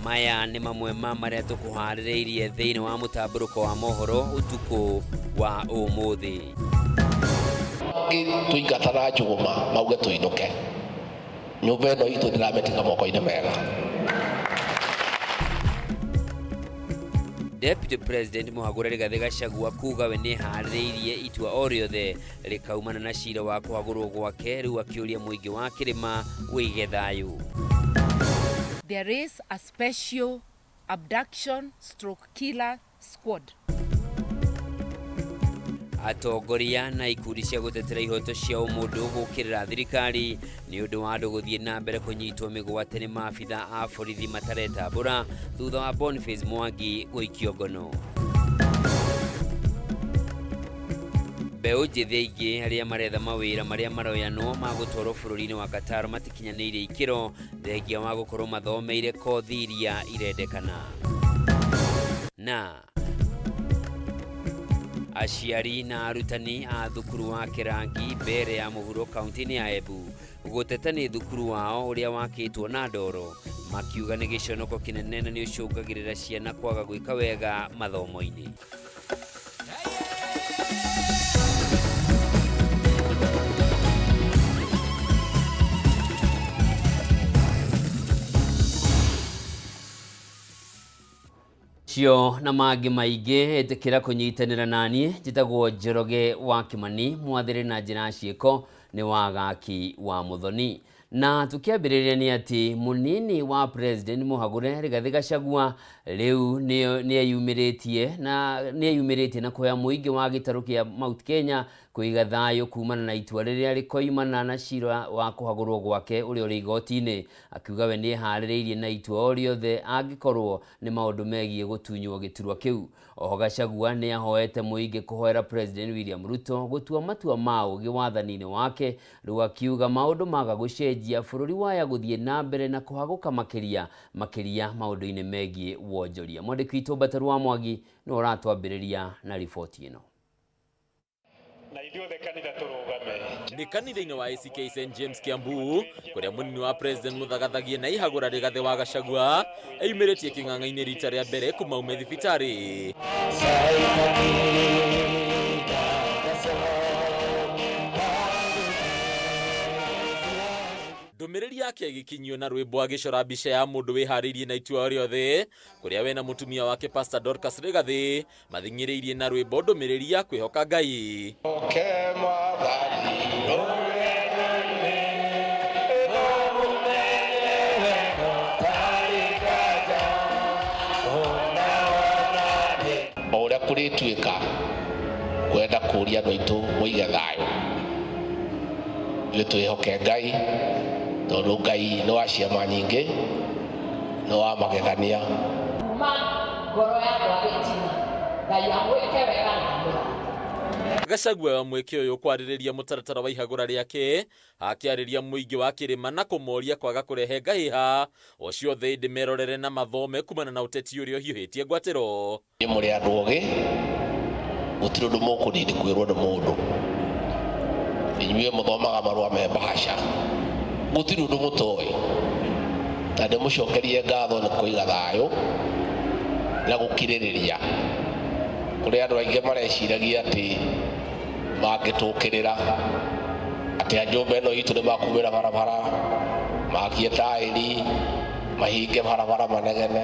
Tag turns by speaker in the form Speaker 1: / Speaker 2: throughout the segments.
Speaker 1: maya nĩ mamwe ma marĩa tũkũharĩrĩirie thĩinĩ wa mũtambũrũko wa mohoro ũtukũ wa ũmũthĩ.
Speaker 2: Tũingatana njũgũma mauge tũinũke. Nyũmba ĩno itũ ndĩramĩtiga moko-inĩ mega.
Speaker 1: Deputy President Mũhagũra Rigathĩ Gachagua kuga we nĩ harĩrĩirie itua o rĩothe rĩkaumana na cira wa kũhagũrwo gwake, rĩu akĩũria mũingĩ wa kĩrĩma wĩige thayũ.
Speaker 3: There is a special abduction stroke killer squad.
Speaker 1: Atongoria na ikundi cia gũtetera ihoto cia ũmũndũ gũkĩrĩra thirikari nĩ ũndũ wa andũ gũthiĩ na mbere kũnyitwo mĩgwate nĩ maabitha a borithi mataretambũra thutha wa Boniface Mwangi gũikio ngono. Mbeũ njĩthĩ aingĩ arĩa maretha mawĩra marĩa maroyanwo ma gũtwarwo bũrũri-inĩ wa Qatar matikinyanĩire ikĩro thengia wa gũkorwo mathomeire kothi iria irendekana. Na aciari na arutani a thukuru wa Kĩrangi mbere ya mũhuro kaunti-inĩ ya Embu gũteta nĩ thukuru wao ũrĩa wakĩtwo na ndoro makiuga nĩ gĩconoko kĩnene na nĩ ũcũngagĩrĩra ciana kwaga gwĩka wega mathomo-inĩ. Cio na mangĩ maingĩ ĩtĩkĩra kũnyitanĩra naniĩ njĩtagwo Njoroge wa Kimani mwathĩrĩ na njĩra ciĩko nĩ wagaki wa Muthoni. Na tukĩambĩrĩria nĩ atĩ mũnini wa President Mũhagũra Rigathĩ Gachagua rĩu nĩeyumĩrĩtie na kũhoya mũingĩ wa gĩtarũ kĩa Mount Kenya kũiga thayũ kumana na itua rĩrĩa rĩkoimana na cira wa kũhagũrwo gwake ũrĩa ũrĩ igoti-inĩ, akiuga we nĩeharĩrĩirie na itua o rĩothe angĩkorwo nĩ maũndũ megiĩ gũtunywo gĩturwa kĩu. Oho Gachagua nĩahoete mũingĩ kũhoera President William Ruto gũtua matua ma ũgĩ wathani-inĩ wake, rĩu akiuga maũndũ maga gũcenjia bũrũri waya gũthiĩ na mbere na kũhagũka makĩria maũndũ-inĩ megiĩ wonjoria. Mwandĩki witũ Bataru wa Mwangi nĩ ũratwambĩrĩria na riboti ĩno.
Speaker 4: Nĩ kanitha-inĩ wa ACK St James Kiambu kũrĩa mũnini wa President Mũthagathagie na Ihagũra Rigathĩ wa Gachagua eyumĩrĩtie kĩng'ang'a-inĩ rita rĩa mbere kuma ume thibitarĩ. Ndũmĩrĩri yake ĩgĩkinyio na rwĩmbo agĩcora mbica ya mũndũ wĩharĩirie na itua rĩothe kũrĩa we na mũtumia wake Pastor Dorcas Rigathĩ mathing'ĩrĩirie na rwĩmbo ndũmĩrĩri ya kwĩhoka Ngai.
Speaker 2: O ũrĩa kũrĩtuĩka kwenda kũria andũ aitũ mũige thayũ, twĩhoke Ngai tondũ Ngai nĩ wa ciama nyingĩ, nĩ wa magegania.
Speaker 4: Gachagua wa mweke ũyũ kwarĩrĩria mũtaratara wa ihagũra rĩake akĩarĩria mũingĩ wa kĩrĩma na kũmoria kwaga kũrehe ngahĩha o ciothe ĩndĩ merorere na mathome kumana na ũteti ũrĩa ũhiũhĩtie ngwatĩro.
Speaker 2: Nĩ mũrĩ andũ ũgĩ, gũtirĩ ũndũ mũkũnini kwĩrwo nĩ mũndũ. Inyuĩ mũthomaga marũa me bahasha, gũtirĩ ũndũ mũtoĩ, na ndĩmũcokerie ngatho nĩ kũiga thayũ na gũkirĩrĩria kũrĩ andũ aingĩ mareciragia atĩ mangĩtũkĩrĩra atĩ nyũmba ĩno itũ nĩ makumĩra barabara makie taĩri mahinge barabara manegene,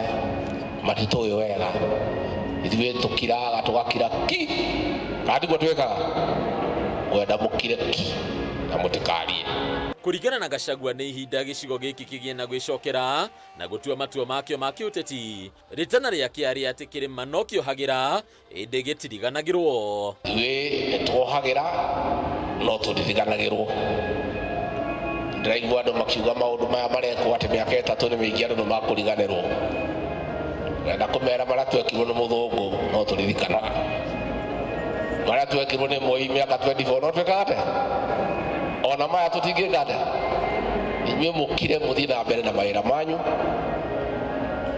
Speaker 2: matitũĩ wega. Ithuĩ tũkiraga tũgakira ki, kandi gwatwĩkaga kwenda mũkire ki na mũtikarie.
Speaker 4: Kũringana na Gachagua nĩ ihinda gĩcigo gĩkĩ kĩgĩe na gwĩcokera na gũtua matua makĩo ma kĩũteti. Rĩtana rĩake arĩ atĩ kĩrĩma no kĩohagĩra ĩndĩ gĩtiriganagĩrwo.
Speaker 2: Ithuĩ nĩtuohagĩra no tũtiriganagĩrwo. Ndĩraigua andũ makiuga maũndũ maya marekwo atĩ mĩaka ĩtatũ nĩ mĩingĩ andũ nĩmakũriganĩrwo. Ngenda kũmera marĩa twekirwo nĩ mũthũngũ no tũririkanaga, marĩa twekirwo nĩ Moi mĩaka 24 no twĩkaga atĩa? Ona maya tũtingĩka atĩa? Inyuĩ mũkire mũthiĩ na mbere na mawĩra manyu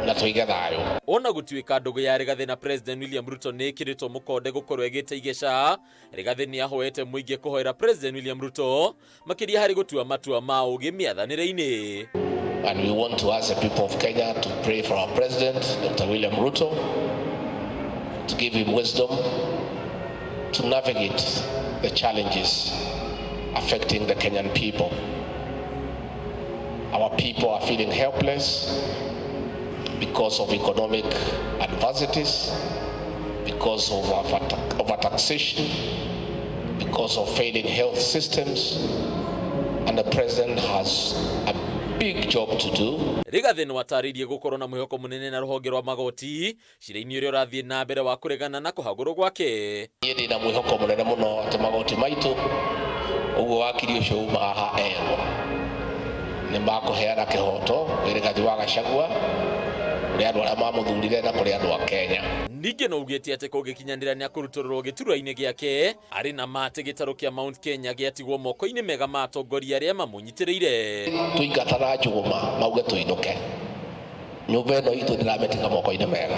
Speaker 2: na tũige thayũ.
Speaker 4: Ona gũtuĩka ndũgũ ya Rigathĩ na President William Ruto nĩ ĩkĩrĩtwo mũkonde gũkorwo ĩgĩte igeca, Rigathĩ nĩ ahoete mũingĩ kũhoera President William Ruto makĩria harĩ gũtua matua ma ũgĩ mĩathanĩre-inĩ.
Speaker 2: And we want to ask the people of Kenya to pray for our president, Dr. William Ruto, to give him wisdom to navigate the challenges affecting the Kenyan people. Our people are feeling helpless because of economic adversities, because of overtaxation, because of failing health systems, and the president has a big job to do.
Speaker 4: Rigathi no ataririe gukorwo na mwihoko munene na ruhonge rwa magoti cira-ini uria urathie na mbere wa kuregana na kuhagurwo gwake.
Speaker 2: Niĩ ndĩna mwĩhoko mũnene mũno atĩ magoti maitũ ũguo wakiri ũcio uma haha erwo nĩ makũheana kĩhoto kwĩ Rigathi wa Gachagua kũrĩ andũ arĩa mamũthurire na kũrĩ andũ a Kenya.
Speaker 4: Ningĩ no ugĩte atĩ kũngĩkinyanĩra nĩ akũrutũrũrwo gĩturwa-inĩ gĩake arĩ na mate gĩtarũ kĩa Mount Kenya gĩatigwo moko-inĩ mega ma atongoria arĩa mamũnyitĩrĩire.
Speaker 2: Tũingatana njũgũma mauge tũinũke, nyũmba ĩno itũ ndĩramĩtiga moko-inĩ mega.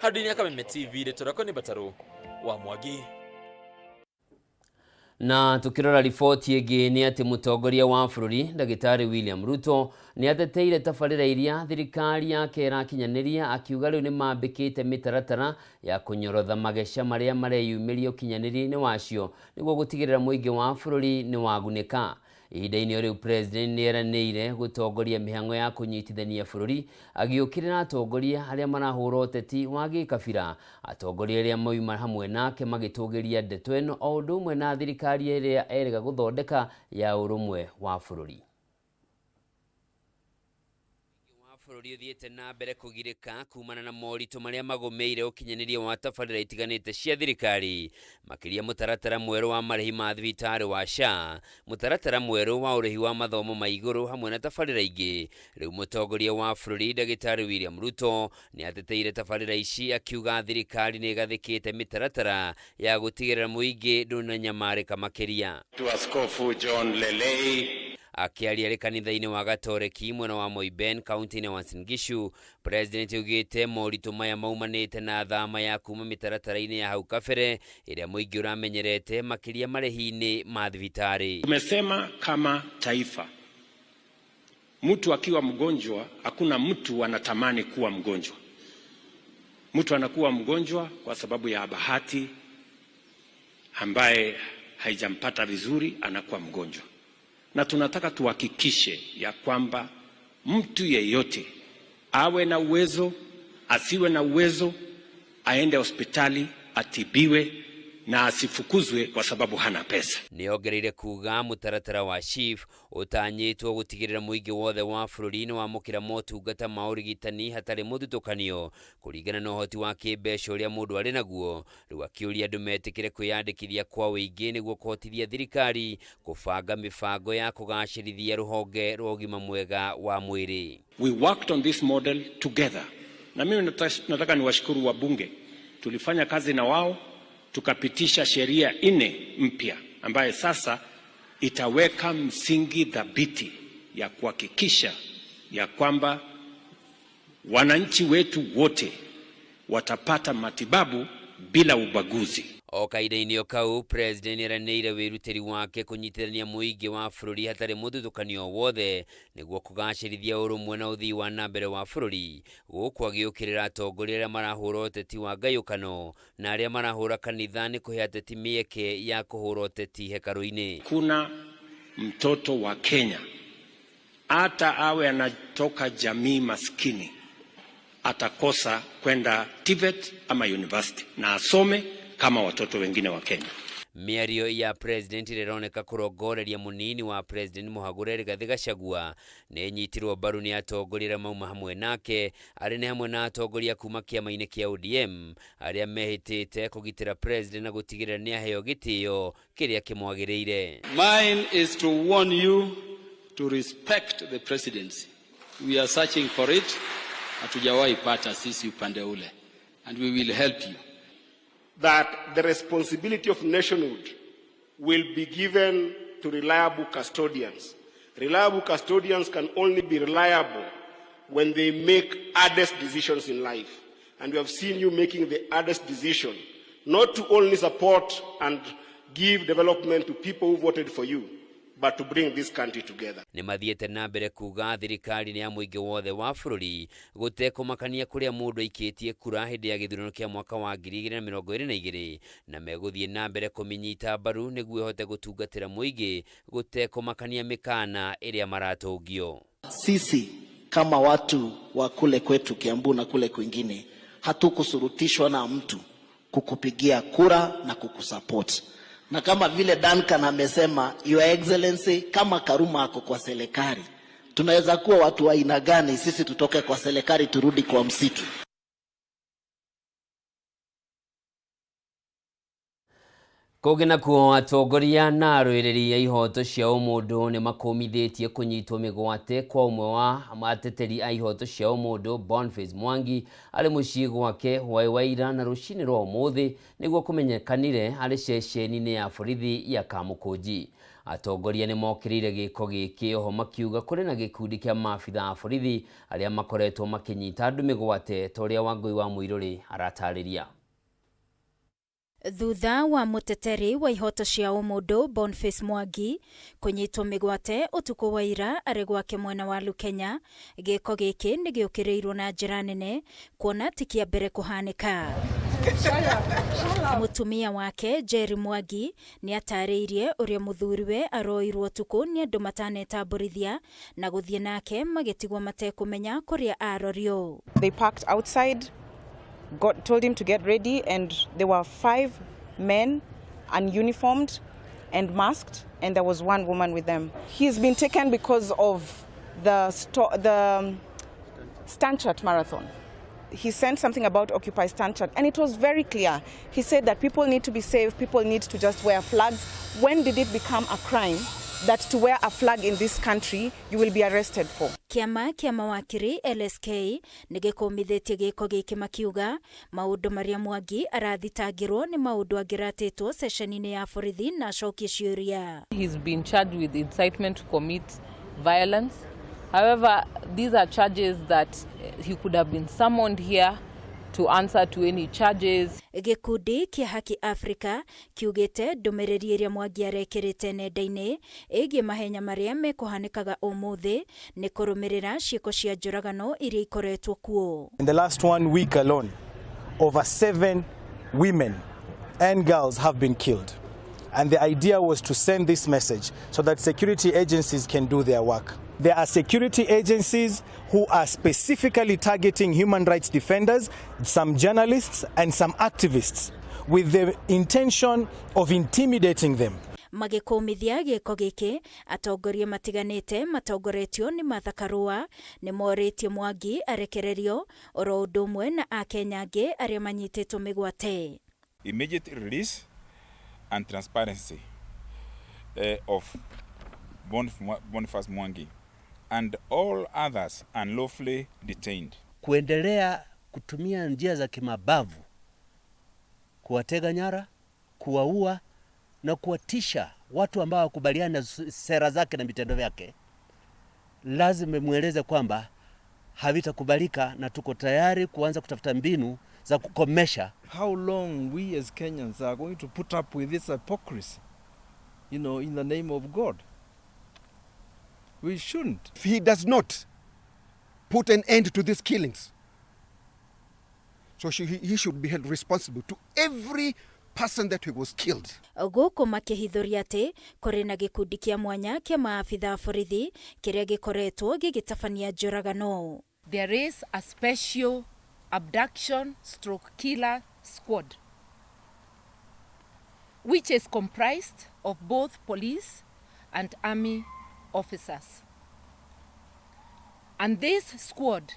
Speaker 4: Handũ-inĩ ya Kameme TV rĩtũrako nĩ Mbatarũ wa Mwangi.
Speaker 1: Na tukirora riboti ĩngĩ nĩ atĩ mũtongoria wa bũrũri Ndagĩtarĩ William Ruto nĩ ateteire tabarĩra iria thirikari yake ĩrakinyanĩria, akiuga rĩu nĩ mambĩkĩte mĩtaratara ya kũnyorotha mageca marĩa mareyumĩria ũkinyanĩria-inĩ wacio nĩguo gũtigĩrĩra mũingĩ wa bũrũri nĩ wagunĩka. Ihinda-inĩ rĩu president nĩ eranĩire gũtongoria mĩhang'o ya kũnyitithania bũrũri, agĩũkĩrĩra atongoria arĩa marahũra ũteti wa gĩkabira, atongoria arĩa moima hamwe nake magĩtũgĩria ndeto ĩno o ũndũ ũmwe na thirikari ĩrĩa erĩga gũthondeka ya ũrũmwe wa bũrũri. Bũrũri ũthiĩte na mbere kũgirĩka kumana na moritũ marĩa magũmĩire ũkinyanĩria wa tabarĩra itiganĩte cia thirikari, makĩria mũtaratara mwerũ wa marĩhi ma thibitarĩ wa SHA, mũtaratara mwerũ wa ũrĩhi wa mathomo ma igũrũ hamwe na tabarĩra ingĩ. Rĩu mũtongoria wa bũrũri Ndagĩtarĩ William Ruto nĩ ateteire tabarĩra ici, akiuga thirikari nĩ ĩgathĩkĩte mĩtaratara ya gũtigĩrĩra mũingĩ ndũnanyamarĩka makĩria.
Speaker 5: Askofu John Lelei
Speaker 1: Akiaria kanitha-inĩ wa Gatoreki mwena wa Moiben kaunti-inĩ wa Uasin Gishu, president ugĩte moritũ maya maumanĩte na thama ya kuma mĩtaratara-inĩ ya hau kabere ĩrĩa mũingĩ ũramenyerete makĩria marĩhi-inĩ ma thibitarĩ.
Speaker 5: Tumesema kama taifa, mtu akiwa mgonjwa, hakuna mtu anatamani kuwa mgonjwa. Mtu anakuwa mgonjwa kwa sababu ya bahati ambaye haijampata vizuri, anakuwa mgonjwa. Na tunataka tuhakikishe ya kwamba mtu yeyote awe na uwezo, asiwe na uwezo, aende hospitali atibiwe na asifukuzwe kwa sababu hana pesa.
Speaker 1: Nĩongereire kuga mũtaratara wa SHIF ũtanyĩtwo gũtigĩrĩra mũingĩ wothe wa bũrũri nĩ wamũkĩra motungata ma ũrigitani hatarĩ mũthutũkanio kũringana na ũhoti wa kĩmbeca ũrĩa mũndũ arĩ naguo. Rĩu akĩũria andũ metĩkĩre kwĩyandĩkithia kwa ũingĩ nĩguo kũhotithia thirikari kũbanga mĩbango ya kũgacĩrithia rũhonge rwa ũgima mwega wa mwĩrĩ.
Speaker 5: We worked on this model together. Na mimi nataka niwashukuru wabunge. Tulifanya kazi na wao, tukapitisha sheria 4 mpya ambaye sasa itaweka msingi thabiti ya kuhakikisha ya kwamba wananchi wetu wote watapata matibabu bila ubaguzi.
Speaker 1: O kahinda-inĩ kau president eranĩire wĩrutĩri wake kũnyitithania mũingĩ wa bũrũri hatarĩ mũthutũkanio wothe nĩguo kũgacĩrithia ũrũmwe na ũthii wa nambere wa bũrũri, gũkũ agĩũkĩrĩra atongoria arĩa marahũra ũteti wa ngayũkano na arĩa marahũra kanitha nĩ kũhe ateti mĩeke ya kũhũra ũteti hekarũ-inĩ.
Speaker 5: Kuna mtoto wa Kenya hata awe anatoka jamii maskini atakosa kwenda TVET ama university na asome kama watoto wengine wa Kenya.
Speaker 1: Mĩario ya president ĩroneka kũrongoreria mũnini wa president Mũhagũre Rigathi Gachagua nĩ nyitirwo mbaru nĩ atongoria arĩa mauma hamwe nake, arĩ nĩ hamwe na atongoria kuma kĩama-inĩ kĩa ODM arĩa mehĩtĩte kũgitĩra president na gũtigĩrĩra nĩ aheo gĩtĩo kĩrĩa kĩmwagĩrĩire.
Speaker 6: Mine is to warn you to respect the presidency. We are searching for it. Hatujawahi pata sisi upande ule, and we will help you.
Speaker 7: That the responsibility of nationhood will be given to reliable custodians. Reliable custodians can only be reliable when they make hardest decisions in life. And we have seen you making the hardest decision, not to only support and give development to people who voted for you, but to bring this country together.
Speaker 1: Nĩ mathiĩte na mbere kuga thirikari nĩ ya mũingĩ wothe wa bũrũri gũtekũmakania kũrĩa mũndũ aikĩtie kura hĩndĩ ya gĩthurano kĩa mwaka wa 2022 na megũthiĩ na mbere kũmĩnyita mbaru nĩguo ĩhote gũtungatĩra mũingĩ gũtekũmakania mĩkana ĩrĩa maratũngio.
Speaker 8: Sisi kama watu wa kule kwetu Kiambu na kule kwingine hatukusurutishwa na mtu kukupigia kura na kukusupport. Na kama vile Duncan amesema, Your Excellency, kama Karuma ako kwa serikali, tunaweza kuwa watu wa aina gani sisi tutoke kwa serikali turudi kwa msitu?
Speaker 1: Kũgena kuo atongoria na arũĩrĩri a ihoto cia ũmũndũ nĩ makomithĩtie kũnyitwo mĩgwate kwa ũmwe wa ateteri a ihoto cia ũmũndũ Boniface Mwangi arĩ mũciĩ gwake waira na rũcinĩ rwa ũmũthĩ nĩguo kũmenyekanire arĩ ceceni-inĩ ya borithi ya Kamũkũnji. Atongoria nĩ mokĩrĩire gĩko gĩkĩ oho makiuga kũrĩ na gĩkundi kĩa maabitha a borithi arĩa makoretwo makĩnyita andũ mĩgwate ta ũrĩa Wangũi wa Mũirũrĩ aratarĩria.
Speaker 9: Thutha wa mũteteri wa ihoto cia ũmũndũ Boniface Mwangi kũnyitwo mĩgwate ũtukũ wa ira arĩ gwake mwena wa Lukenya, gĩko gĩkĩ nĩ gĩũkĩrĩirwo na njĩra nene kuona ti kĩa mbere kũhanĩka. Mũtumia wake Jerry Mwangi nĩ atarĩirie ũrĩa mũthuriwe aroirwo ũtukũ nĩ andũ matanetambũrithia na gũthiĩ nake magĩtigwo matekũmenya kũrĩa arorio.
Speaker 10: They parked outside, told him to get ready, and there were 5 men ununiformed and masked, and there was 1 woman with them. He's been taken because of the Stanchart marathon. He sent something about Occupy Stanchart, and it was very clear. He said that people need to be safe, people need to just wear flags. When did it become a crime that to wear a flag in this country you will be arrested for?
Speaker 9: Kiama kia mawakiri LSK nĩgĩkũmithĩtie gĩko gĩkĩ makiuga maũndũ marĩa Mwangi arathitangĩrwo nĩ maũndũ angĩratĩtwo session-inĩ ya borithi na acokie ciũria.
Speaker 11: He's been charged with incitement to commit violence. However, these are charges that he could have been summoned here to answer to any charges.
Speaker 9: Gĩkundi kĩa Haki Africa kiugĩte ndũmĩrĩri ĩrĩa Mwangi arekĩrĩte nenda-inĩ ĩgiĩ mahenya marĩa mekũhanĩkaga ũmũthĩ nĩ kũrũmĩrĩra ciĩko cia njũragano iria ikoretwo kuo.
Speaker 12: In the last 1 week alone, over 7 women and girls have been killed. And the idea was to send this message so that security agencies can do their work. There are security agencies who are specifically targeting human rights defenders, some journalists and some activists with the intention of intimidating them.
Speaker 9: Magĩkũmithia gĩko gĩkĩ, atongoria matiganĩte matongoretio nĩ Martha Karua nĩ morĩtie Mwangi arekererio oro ũndũ ũmwe na Akenya angĩ arĩa manyitĩtwo mĩgwate.
Speaker 13: Immediate release and transparency of Boniface Mwangi and all others unlawfully detained.
Speaker 14: Kuendelea kutumia njia za kimabavu kuwatega nyara, kuwaua na kuwatisha watu ambao wakubaliana na sera zake na vitendo vyake, lazima mueleze kwamba havitakubalika na tuko tayari kuanza kutafuta mbinu za kukomesha.
Speaker 15: How long we as Kenyans are going to put up with this hypocrisy, in the name of God? We shouldn't.
Speaker 16: If he does not put an end to these killings, so he should be held responsible to every person that he was killed.
Speaker 9: Gũkũ makĩhithũria atĩ kũrĩ na gĩkundi kĩa mwanya kĩa maabitha borithi kĩrĩa gĩkoretwo gĩgĩtabania njũragano.
Speaker 3: There is a special abduction stroke killer squad which is comprised of both police and army officers. And this squad,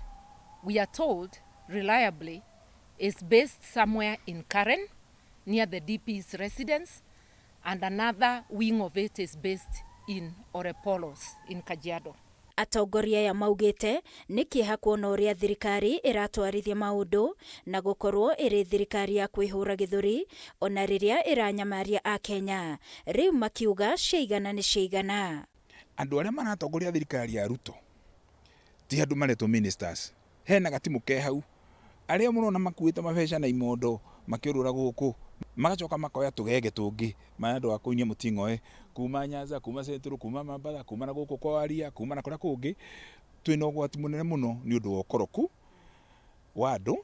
Speaker 3: we are told reliably, is based somewhere in Karen, near the DP's residence, and another wing of it is based in Orepolos, in Kajiado.
Speaker 9: Atongoria ya maugĩte nĩ kĩeha kuona ũrĩa thirikari ĩratwarithia maũndũ na gũkorwo ĩrĩ thirikari ya kwĩhũra gĩthũri ona rĩrĩa ĩranyamaria Akenya. Rĩu makiuga ciigana nĩ ciigana.
Speaker 13: Andũ arĩa maratongoria thirikari ya Ruto ti andũ maretwo ministers. Hena gatimũ ke hau arĩa mũrona makuĩte mabeca na imondo makĩũrũra gũkũ magacoka makoya tugege tungi mandu akuinia mutingo kuma Nyanza kuma Central kuma Mambara kuma na guku kwa Aria kuma na kura kungi twina ugwati munene muno ni undu wa ukoroku wa andu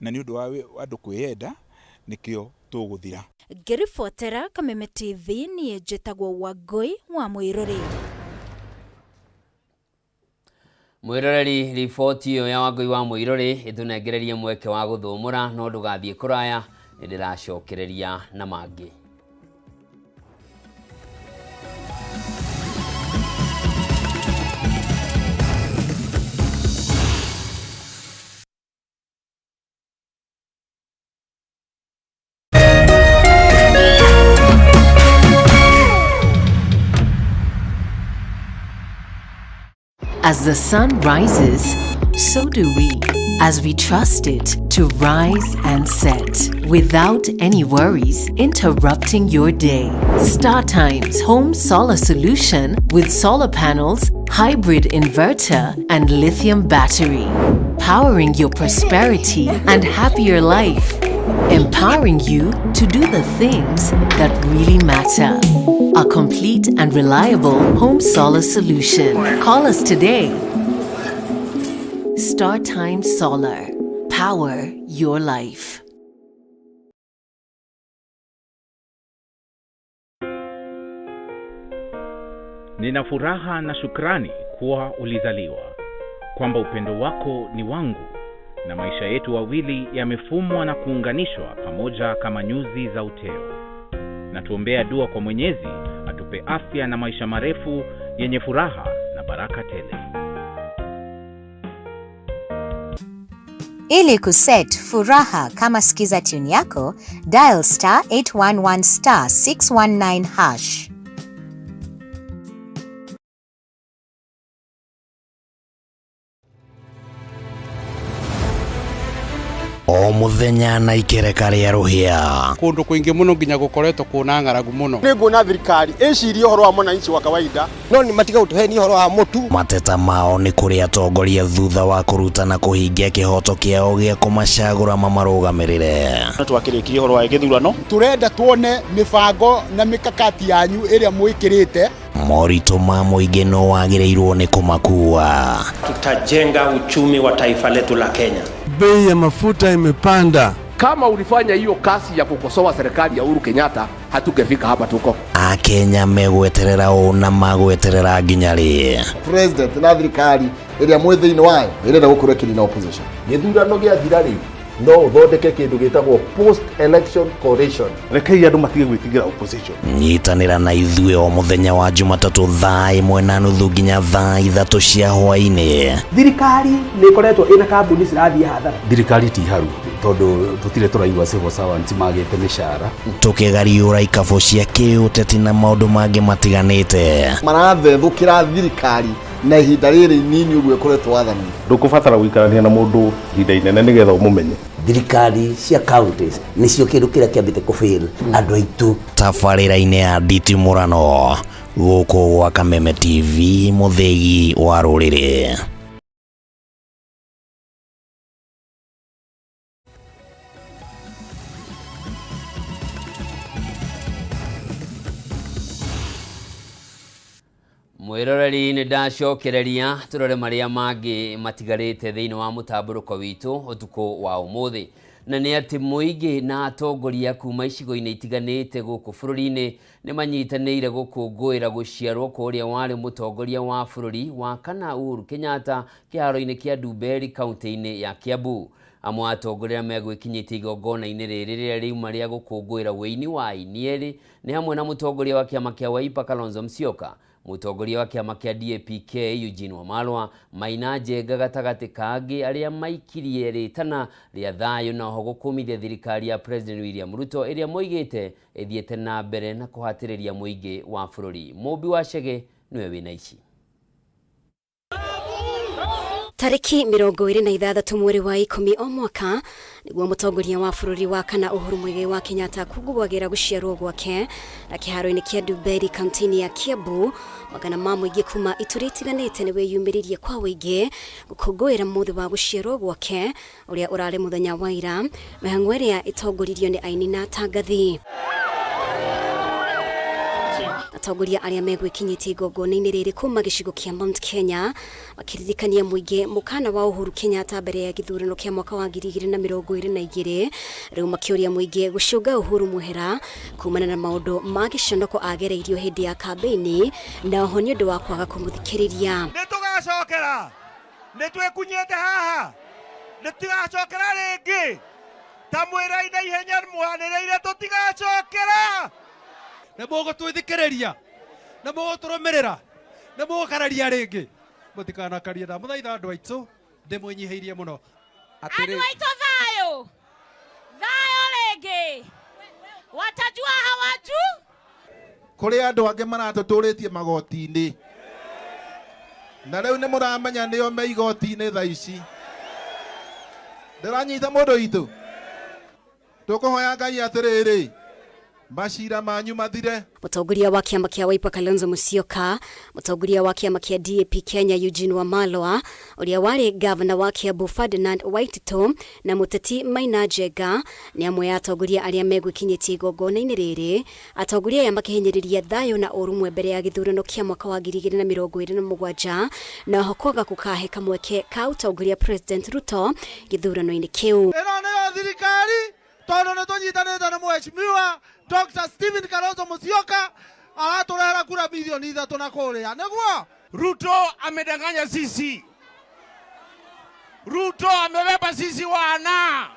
Speaker 13: na ni undu wa andu kwiyenda nikio tuguthira.
Speaker 9: Ngiribotera Kameme TV ni njitagwo Wangui wa Mwiruri.
Speaker 1: Mwiroreri, riboti iyo ya Wangui wa Mwiruri itunengererie mweke wa guthumura no ndugathie kuraya ndiracokereria na mangi.
Speaker 17: As the sun rises, so do we, as we trust it to rise and set without any worries interrupting your day. StarTime's home solar solution with solar panels, hybrid inverter, and lithium battery, powering your prosperity and happier life, empowering you to do the things that really matter. A complete and reliable home solar solution. Call us today. StarTime Solar. Power your life.
Speaker 18: Nina furaha na shukrani kuwa ulizaliwa, kwamba upendo wako ni wangu, na maisha yetu wawili yamefumwa na kuunganishwa pamoja kama nyuzi za uteo. Na tuombea dua kwa Mwenyezi atupe afya na maisha marefu yenye furaha na baraka tele.
Speaker 19: Ili kuset furaha kama skiza tune yako, dial *811 *619 hash.
Speaker 20: O muthenya na ikereka ria ruhia
Speaker 21: kundu kuingi muno nginya gukoretwo kuna ngaragu muno
Speaker 22: ni ngona thirikari icirie horo wa mwananchi wa kawaida no ni matiga utuheni horo wa mutu.
Speaker 20: Mateta mao ni kuri atongoria thutha wa kurutana kuhingia kihoto kiao gia kumacagura mamarugamirire.
Speaker 22: Twakirikirie horo wa githurano turenda tuone mibango na mikakati yanyu iria mwikirite.
Speaker 20: Morito ma muingi no wagireirwo ni kumakua.
Speaker 23: Tutajenga uchumi wa taifa letu la Kenya.
Speaker 24: Bei ya mafuta imepanda.
Speaker 22: Kama ulifanya hiyo kasi ya kukosoa serikali ya Uhuru Kenyatta, hatungefika hapa tuko.
Speaker 20: Akenya megweterera ona magweterera nginyari.
Speaker 22: President na thirikari iria mwithiini wayo irenda gukurekeri na opposition. Githurano gia thirari no uthondeke kindu gitagwo post election coalition. Rekei andu matige gwitigira opposition.
Speaker 20: Nyitanira na ithuĩ o muthenya wa Jumatatu thaa 1:30 nginya thaa 3 cia hwaĩ-inĩ.
Speaker 22: Thirikari nĩ ikoretwo ina kambuni cirathie hathara.
Speaker 25: Thirikari ti haru tondu tutire turaigua civil servants magite mishara.
Speaker 20: Tukigariũra ikabo cia kĩũteti na maũndũ mangĩ matiganĩte.
Speaker 22: Marathethũkĩra thirikari na ihinda rĩrĩ nini ũguo ĩkoretwo wathani. Ndũkũbatara gũikarania na mũndũ ihinda inene nĩgetha ũmũmenye.
Speaker 26: Thirikari cia counties nĩcio kĩndũ kĩrĩa kĩambĩte kũfail andũ aitũ.
Speaker 20: Tabarĩra-inĩ ya nditimũrano gũkũ gwa Kameme TV, mũthegi wa rũrĩrĩ.
Speaker 1: Mwiroreri ni ndacokereria turore maria mangi matigarite thiini wa mutamburuko witu utuko wa umuthi, na ni ati muingi na atongoria kuma icigo-ini itiganite guku bururi-ini ni manyitanire gukungwira guciarwo kuria wari mutongoria wa bururi wa kana Uhuru Kenyatta kiharo-ini kia Ndumberi kaunti-ini ya Kiambu. Amwe atongoria megwikinyite igongona-ini riri riria riuma ria gukungwira wĩini wa inieri ni hamwe na mutongoria wa kiama kia Wiper Kalonzo Musyoka, mutongoria wa kiama kia DAP-K Eugene Wamalwa, Maina Njenga gatagati kangi aria maikirie ritana ria thayu na ho gukumithia thirikari ya President William Ruto iria moigite ithiete na mbere na kuhatiriria muingi wa bururi. Mubi wa Chege niwe wina ici.
Speaker 2: Tariki 26 mweri wa 10 o mwaka niguo mutongoria wa bururi wa kana Uhuru Muigai wa Kenyatta kugugwagira guciarwo gwake na kiharo-ini kia Duberi kaunti ya Kiambu magana ma muingi kuma ituri itiganite ni wiyumiririe kwa wingi gukungwira muthi wa guciarwo gwake uria urari muthenya wa ira mihang'o iria itongoririo ni aini na atangathi. Atongoria aria megwikinyitie igongona-ini riri kuma gicigo kia Mount Kenya makiririkania muingi mukana wa Uhuru Kenyatta mbere ya githurano kia mwaka wa 2022 riu makiuria muingi gucunga Uhuru muhera kumana na maundu ma giconoko agereirio hindi ya kampeni na oho ni undu wa kwaga kumuthikiriria.
Speaker 4: Nitugacokera nitwekunyete haha nitigacokera ringi ta mwira ina ihenya mwaniriire tutigacokera
Speaker 21: na mugo twithikiriria na mugo turumirira na mugo kararia ringi mutikana karia na muthaitha andu aitu ndimwinyihiirie muno
Speaker 5: atiri andu aitu thayo ringi watajua hawaju
Speaker 4: kuri andu ange maratuturitie magoti-ini na riu ni muramenya nio me igoti-ini tha ici ndiranyita mundu itu tukuhoya Ngai atiriri Bashira manyu mathire.
Speaker 2: Mutongoria wa kiama kia Wiper Kalonzo Musyoka, mutongoria wa kiama kia DAP Kenya Eugene Wamalwa, uria wari governor wa Kiambu Ferdinand Waititu na muteti Maina Njenga ni amwe ya atongoria aria megwikinyitie igongona-ini riri. Atongoria ya makihinyiriria thayo na urumwe mbere ya githurano kia mwaka wa 2027 na hokoga kukahe kamweke ka utongoria President Ruto githurano-ini kiu.
Speaker 4: Ino niyo thirikari tondu nitunyitanite na mheshimiwa Dr. Stephen Kalonzo Musyoka araturehera kura milioni 3 na kuria niguo. Ruto amedanganya sisi. Ruto amebeba sisi wana.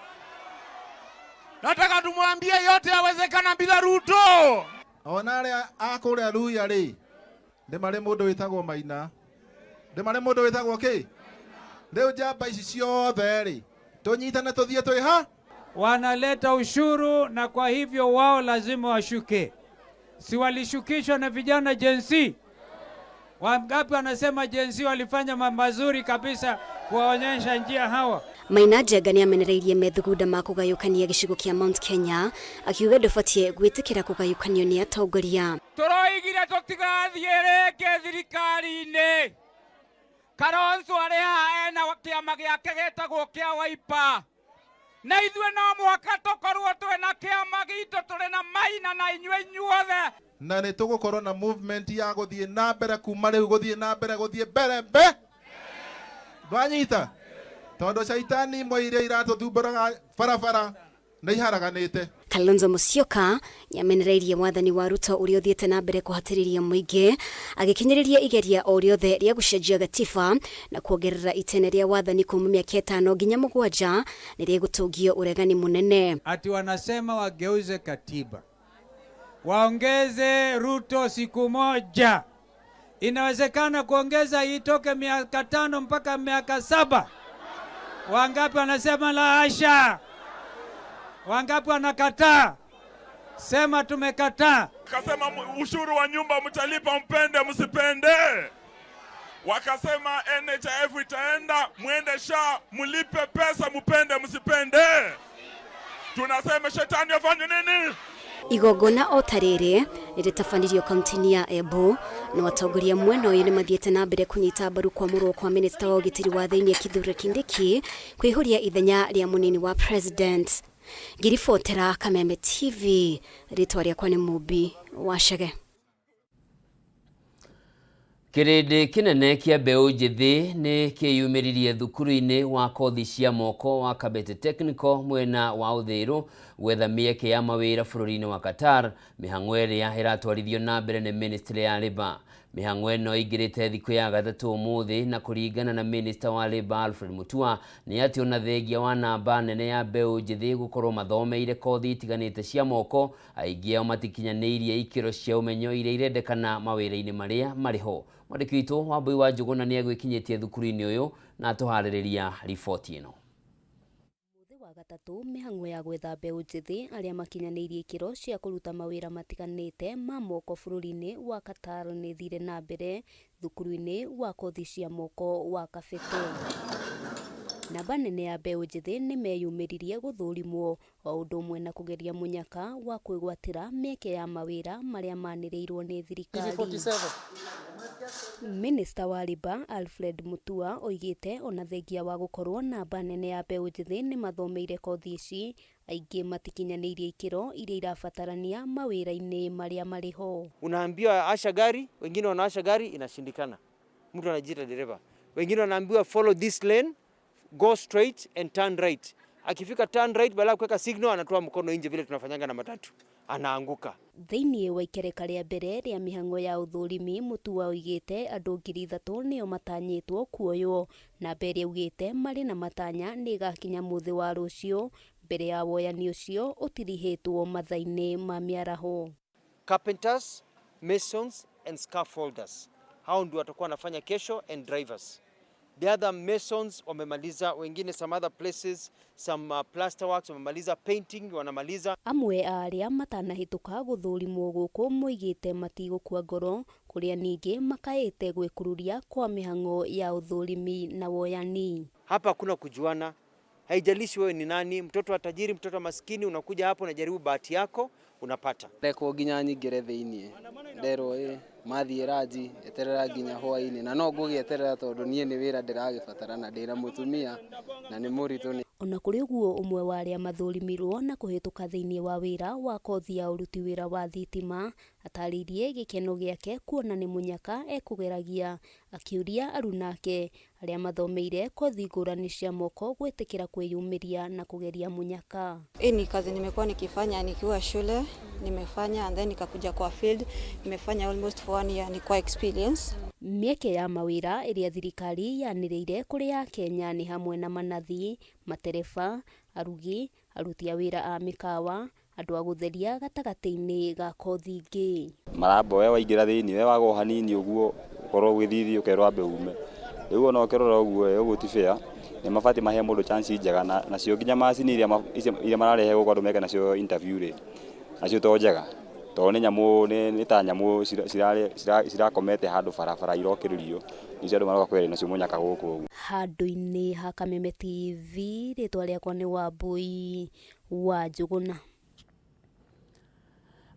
Speaker 4: Nataka tumwambie yote yawezekana bila Ruto. Onare akuria ruya ri ndimare mundu witagwo Maina ndimare mundu witagwo ki riu njamba ici ciothe ri tunyitane tuthie twi ha
Speaker 6: wanaleta ushuru na kwa hivyo wao lazima washuke. Si walishukishwa na vijana Gen Z? Wangapi wanasema Gen Z walifanya mambo mazuri kabisa kuwaonyesha njia hawa.
Speaker 2: Maina Njenga ni amenereirie methugunda ma kugayukania gicigo kia Mount Kenya akiuga ndubatie gwitikira kugayukanio ni atongoria.
Speaker 6: Turoigire tutigathie ringi thirikari-ini. Kalonzo ari ha ena kiama giake getagwo kia Wiper. Na ithuĩ no mũhaka tũkorwo twĩna kĩama gitũ tũrĩ na Maina na inyuĩ inyuothe
Speaker 4: na nĩ tũgũkorwo na movement ya gũthiĩ na mbere kuma rĩu gũthiĩ na mbere gũthiĩ mbere ndwanyita tondũ caitani imwe iria iratũthumbũraga barabara nĩ iharaganĩte.
Speaker 2: Kalonzo Musyoka yamenereirie mwathani wa Ruto uria uthiĩte na mbere kuhatĩrĩria muingi agikinyĩrĩria igeria o riothe ria gucenjia gatiba na kuongerera itene ria wathani kuma miaka 5 nginya 7 nĩrĩe gũtũngio uregani munene.
Speaker 6: Ati wanasema wageuze katiba waongeze Ruto siku moja. Inawezekana kuongeza itoke miaka 5 mpaka miaka 7. Wangapi wanasema la hasha? Wangapi wanakataa? Sema tumekataa.
Speaker 7: Wakasema ushuru wa nyumba mtalipa mpende msipende. Wakasema NHIF itaenda muende SHA mlipe pesa mpende msipende. Tunasema shetani afanye nini?
Speaker 2: Igongona o tarĩrĩ nĩrĩtabanirio kaunti-inĩ ya Embu na atongoria mwena ũyũ nĩmathiĩte na mbere kunyita mbaru kwamũrwo kwa minista wa ũgitĩri wa thĩinĩ Kithure Kindiki kwĩhũria ithenya rĩa mũnini wa president. Ngiribotera Kameme TV, ritwa rĩakwa nĩ Mubi Wachage.
Speaker 1: Kirindi kinene kia mbeu njithi ni kiyumiririe thukuru-ini wa kothi cia moko wa Kabete Technical mwena wa uthiru gwetha mieke ya mawira bururi-ini wa Qatar. Mihang'o iria iratwarithio na mbere ni Ministry ya Labour. Mihang'o ino igirite thiku ya gathatu umuthi na kuringana na Minister wa Labour Alfred Mutua ni ati ona thengia wa namba nene ya mbeu njithi gukorwo mathomeire kothi itiganite cia moko aingi ao matikinyaniirie ikiro cia umenyo iria irendekana mawira-ini maria mariho. Mwandiki witũ wa Mbui wa Njuguna ni egwikinyitie thukuru-ini uyu na atuhaririria riboti ino.
Speaker 8: Muthi wa gatatu mihang'o ya gwetha mbeu njithi aria makinyaniirie ikiro cia kuruta mawira matiganite ma moko bururi-ini wa Qatar ni thire na mbere thukuru-ini wa kothi cia moko wa Kabete. namba nene ya mbeũ njĩthĩ nĩ meyumĩririe gũthũrimwo o ũndũ ũmwe na kũgeria mũnyaka wa kwĩgwatĩra mĩeke ya mawĩra marĩa manĩrĩirwo nĩ thirikari. Minista wa Riba Alfred Mutua oigĩte ona thengia wa gũkorwo namba nene ya mbeũ njĩthĩ nĩ mathomeire kothi ici, aingĩ matikinyanĩirie ikĩro iria irabatarania mawĩra-inĩ marĩa marĩ ho.
Speaker 10: Unaambiwa asha gari, wengine wanaasha gari inashindikana. Mtu anajiita dereva. Wengine wanaambiwa follow this lane, go straight and turn right. Akifika turn right badala kuweka signal anatoa mkono nje vile tunafanyanga na matatu. Anaanguka.
Speaker 8: Thĩinĩ wa ikereka rĩa mbere rĩa mĩhang'o ya ũthũrimi, Mutua oigĩte andũ 3,000 nĩo matanyĩtwo kuoywo, na mbere augĩte marĩ na matanya nĩ gakinya mũthĩ wa rũciũ mbere ya woyani ũcio ũtirihĩtwo mathainĩ ma mĩaraho.
Speaker 10: Carpenters, masons and scaffolders. Hao ndio watakuwa wanafanya kesho and drivers. The other masons wamemaliza, wengine some other places, some plasterworks wamemaliza, painting wanamaliza.
Speaker 8: Amwe arĩa matanahĩtũka gũthũrimwo gũkũ moigĩte matigũkua ngoro, kũrĩa ningĩ makaĩte gwĩkururia kwa mĩhang'o ya ũthũrimi na woyani.
Speaker 10: Hapa hakuna kujuana, haijalishi wewe ni nani, mtoto wa tajiri, mtoto wa maskini, unakuja hapo unajaribu bahati yako unapata.
Speaker 11: Ndeko nginya nyingire thĩinĩ nderwo mathiĩ ranji eterera nginya hwaĩ-inĩ na no ngũgĩeterera tondũ niĩ nĩ wĩra ndĩragĩbatara na ndĩra mũtumia na nĩ mũritũ.
Speaker 8: Ona kũrĩ ũguo ũmwe wa arĩa mathũrimirwo na kũhĩtũka thĩinĩ wa wĩra wa kothi ya ũruti wĩra wa thitima atarĩirie gĩkeno gĩake kuona nĩ mũnyaka ekũgeragia, akiuria aruna ake arĩa mathomeire kothi ngũrani cia moko gwĩtĩkĩra kwĩyumĩria na kũgeria mũnyaka.
Speaker 12: Ni kazi nimekuwa nikifanya nikiwa shule, nimefanya and then nikakuja kwa field, nimefanya almost for 1 year, ni kwa experience.
Speaker 8: Mĩeke ya mawĩra ĩrĩa thirikari yanĩrĩire kũrĩ ya Kenya nĩ hamwe na manathi, matereba, arugi, aruti a wĩra a mĩkawa, andũ a gũtheria gatagatĩ-inĩ ga kothi ingĩ.
Speaker 14: Marabo we waingĩra thĩinĩ we wago hanini ũguo ũkorwo ũgĩthithi ũkerwo ambe ume. Rĩu ona ũkerora ũguo ũguo ti fair. Nĩ mabati mahe mũndũ chance njega nacio nginya macini iria mararehe gũkũ andũ meke nacio interview rĩ. Nacio to njega. To nĩ nyamũ nĩ ta nyamũ cirakomete handũ barabara irokĩrĩrio. Icio andũ maroka kwĩrĩ nacio mũnyaka gũkũ ũguo.
Speaker 8: Handũ-inĩ ha Kameme TV rĩtwa rĩakwa nĩ Wambui wa Njũgũna.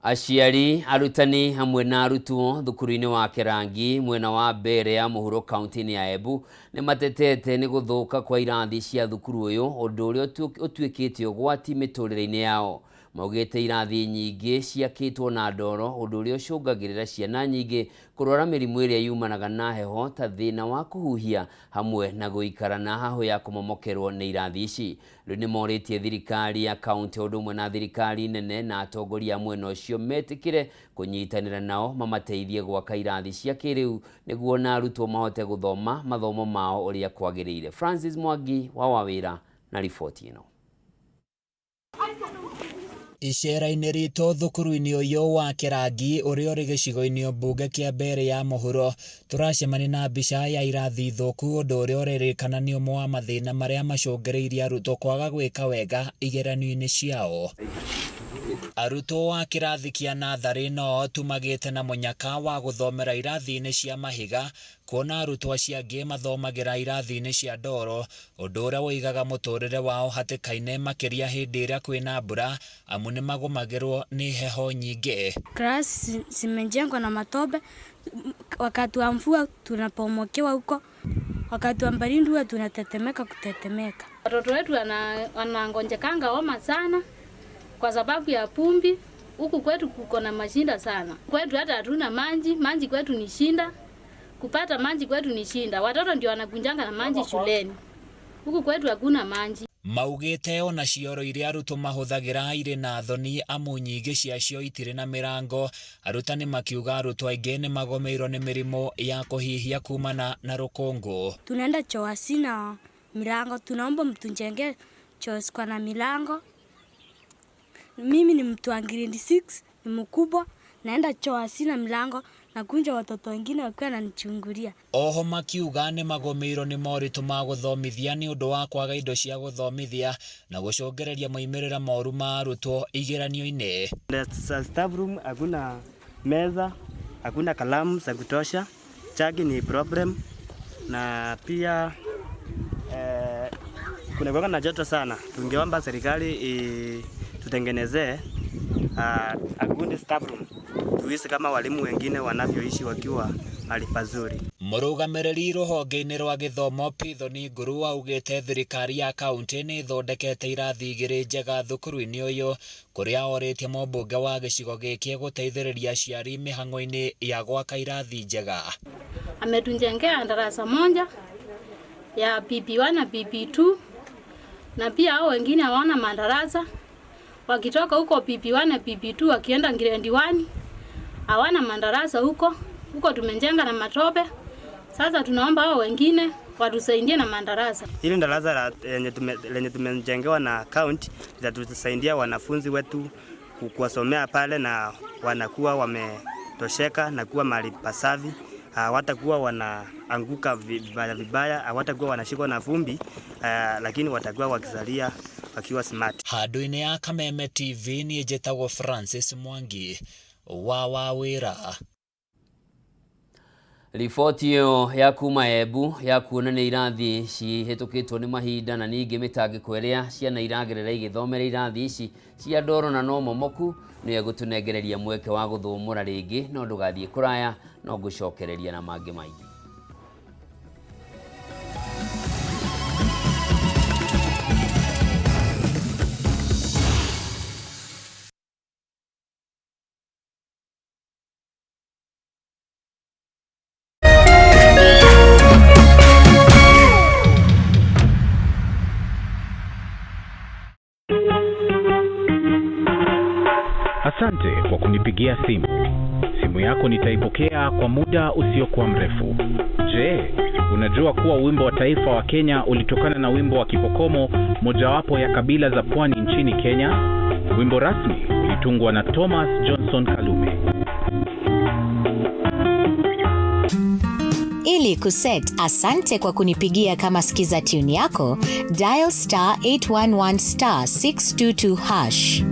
Speaker 1: Aciari, arutani hamwe na arutwo thukuru-inĩ wa Kĩrangi mwena wa mbere ya mũhuro kaunti-inĩ ya Embu nĩ matetete nĩ gũthũka kwa irathi cia thukuru ũyũ, ũndũ ũrĩa ũtuĩkĩte ũgwati mĩtũrĩre-inĩ yao. Maugĩte irathi nyingĩ ciakĩtwo na ndoro, ũndũ ũrĩa ũcũngagĩrĩra ciana nyingĩ kũrwara mĩrimũ ĩrĩa yumanaga na heho ta thĩna wa kũhuhia hamwe na gũikara na hahũ ya kũmomokerwo nĩ irathi ici. Rĩu nĩ morĩtie thirikari ya kaunti ũndũ ũmwe na thirikari nene na atongoria mwena ũcio metĩkĩre kũnyitanĩra nao mamateithie gwaka irathi cia kĩrĩu nĩguo na arutwo mahote gũthoma mathomo mao ũrĩa kwagĩrĩire. Francis Mwangi wa Wawĩra na riboti ĩno.
Speaker 15: Icera-inĩ ritũ thukuru-inĩ ũyũ wa Kĩrangi ũrĩa ũrĩ gĩcigo-inĩ mbunge kĩa mbere ya mũhuro tũracemania na mbica ya irathi thũku, ũndũ ũrĩa ũrerĩkana nĩ ũmwe wa mathĩna marĩa macũngĩrĩirie arutwo kwaga gwĩka wega igeranio-inĩ ciao. Arutwo wa kĩrathi kĩa natharĩ no tumagĩte na mũnyaka wa gũthomera irathi-inĩ cia mahiga, kuona arutwo acio angĩ mathomagĩra irathi-inĩ cia ndoro, ũndũ ũrĩa woigaga mũtũrĩre wao hatĩka-inĩ makĩria hĩndĩ ĩrĩa kwĩna mbura amu nĩ magũmagĩrwo nĩ heho nyingĩ.
Speaker 16: Klasi zimejengwa na matope, wakati wa mvua tunapomokewa huko, wakati wa baridi huwa tunatetemeka kutetemeka.
Speaker 27: Watoto wetu wanangonjekanga homa sana kwa sababu ya pumbi. Huku kwetu kuko na mashinda sana. Kwetu hata hatuna maji kwetu ni shinda. Kupata maji kwetu ni shinda. Watoto ndio wanakunjanga na maji shuleni. Huku kwetu hakuna maji.
Speaker 15: Maugĩte ona cioro iria arutwo mahũthagĩra irĩ na thoni amu nyingĩ ciacio itirĩ na mĩrango. Arutani makiuga arutwo aingĩ nĩ magomeirwo nĩ mĩrimũ ya kũhihia kumana na rũkũngũ.
Speaker 16: Tunaenda choo hasina milango, tunaomba mtujengee choo kwa na milango. Mimi ni mtu wa grade 6, ni mkubwa, naenda choo hasina milango na kunja watoto wengine wakiwa wananichungulia.
Speaker 15: Oho makiuga nĩ magomeirwo nĩ moritũ ma gũthomithia nĩ ũndũ wa kwaga indo cia gũthomithia na gũcũngĩrĩria moimĩrĩra moru ma arutwo igeranio-inĩ.
Speaker 28: Staff room hakuna meza, hakuna kalamu za kutosha, chaki ni problem, na pia Kuna na joto sana. Tungeomba serikali tutengenezee a good staff room. Tuishi kama walimu wengine wanavyoishi wakiwa hali pazuri.
Speaker 15: Murugamiriri ruhonge-ini rwa githomo Pithoni Nguru augite thirikari ya kaunti ni thondekete irathi igiri njega thukuru-ini uyu kuria oritie mũmbunge wa gicigo giki guteithĩrĩria aciari mihang'o-ini ya gwaka irathi njega.
Speaker 27: Ametujengea darasa moja ya PP1 na PP2 na pia hao wengine hawana madarasa. Wakitoka huko PP1 na PP2 wakienda grade 1 hawana madarasa huko tumejenga na matope. Sasa tunaomba hao wengine watusaidie na madarasa.
Speaker 28: Hili darasa lenye tumejengewa na county litatusaidia wanafunzi wetu kuwasomea pale na wanakuwa wametosheka na kuwa mahali pasafi. Hawatakuwa wanaanguka vibaya, hawatakuwa wanashikwa na vumbi, lakini watakuwa wakizalia wakiwa smart.
Speaker 15: Handũ-inĩ ya Kameme TV ni njĩtagwo Francis Mwangi wa Wawĩra.
Speaker 1: Riboti iyo ya kuma Embu ya kuonania irathi cihetũkĩtwo nĩ mahinda na ningĩ mĩtangĩko ĩrĩa ciana iragerera igĩthomera irathi ici cia ndoro na no momoku nĩ egũtũnengereria mweke wa gũthũmũra rĩngĩ, no ndũgathiĩ kũraya, no ngũcokereria na mangĩ maingĩ.
Speaker 3: Asante kwa kunipigia simu. Simu yako nitaipokea kwa muda usiokuwa mrefu. Je, unajua kuwa wimbo wa taifa wa Kenya ulitokana na wimbo wa Kipokomo, mojawapo ya kabila za pwani nchini Kenya? Wimbo rasmi ulitungwa na Thomas Johnson Kalume.
Speaker 9: Ili kuset asante kwa kunipigia kama skiza tune yako, dial *811 *622#.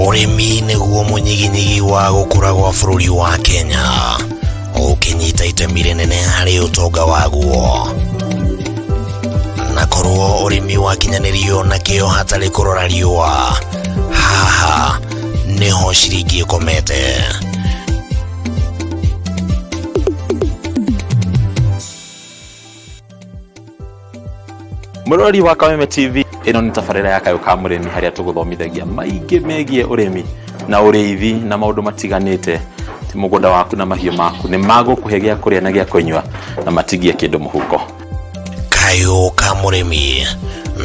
Speaker 20: Ũrĩmi nĩguo mũnyiginyigi wa gũkũra gwa bũrũri wa Kenya, ũkĩnyita itemi rĩnene harĩ ũtonga waguo. Na korwo ũrĩmi wakinyanĩrio na kĩo hatarĩ kũrora riũa, haha nĩho ciringi ĩkomete.
Speaker 13: Mũrori wa Kameme TV, ĩno nĩ tabarĩra ya Kayũ ka mũrĩmi harĩa tũgũthomithagia maingĩ megiĩ ũrĩmi na ũrĩithi na maũndũ matiganĩte. Ti mũgũnda waku na mahiũ maku nĩ magũkũhe gĩa kũrĩa na gĩa kũnyua na matigie kĩndũ mũhuko.
Speaker 20: Kayũ ka mũrĩmi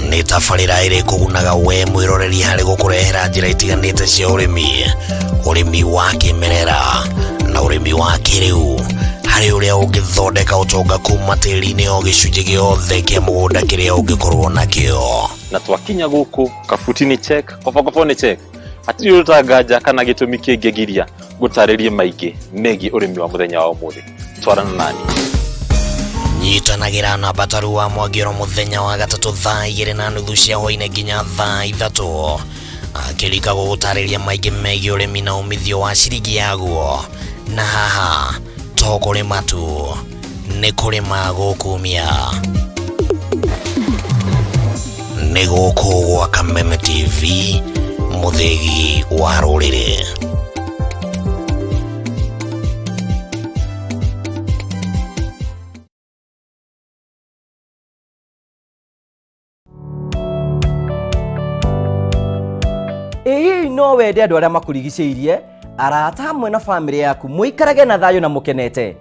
Speaker 20: nĩ tabarĩra ĩrĩ kũgunaga we mwĩroreri harĩ gũkũrehera njĩra itiganĩte cia ũrĩmi wa kĩmerera na ũrĩmi wa kĩrĩu, harĩ ũrĩa ũngĩthondeka ũtonga kuma tĩri-inĩ o gĩcunjĩ gĩothe kĩa mũgũnda kĩrĩa ũngĩkorwo nakĩo.
Speaker 13: Na twakinya gũkũ kabuti-inĩ check, kobo-kobo-nĩ check, hatirĩ ũtanganja kana gĩtũmi kĩngĩgiria gũtarĩrie maingĩ megiĩ ũrĩmi wa mũthenya wa ũmũthĩ. Twarana nani.
Speaker 20: Nyitanagĩra na Bataru wa Mwagĩro mũthenya wa gatatũ thaa 2:30 cia hwaĩ-inĩ nginya thaa 3, akĩrika gũgũtarĩria maingĩ megiĩ ũrĩmi na umithio wa ciringi yaguo. Na haha to kũrĩma tu, nĩ kũrĩma gũkumia. Nĩ gũkũ gwa Kameme TV, mũthegi wa rũrĩrĩ.
Speaker 17: Ĩĩ no wende andũ arĩa makũrigicĩirie, arata hamwe na family yaku mũikarage na thayũ na mũkenete.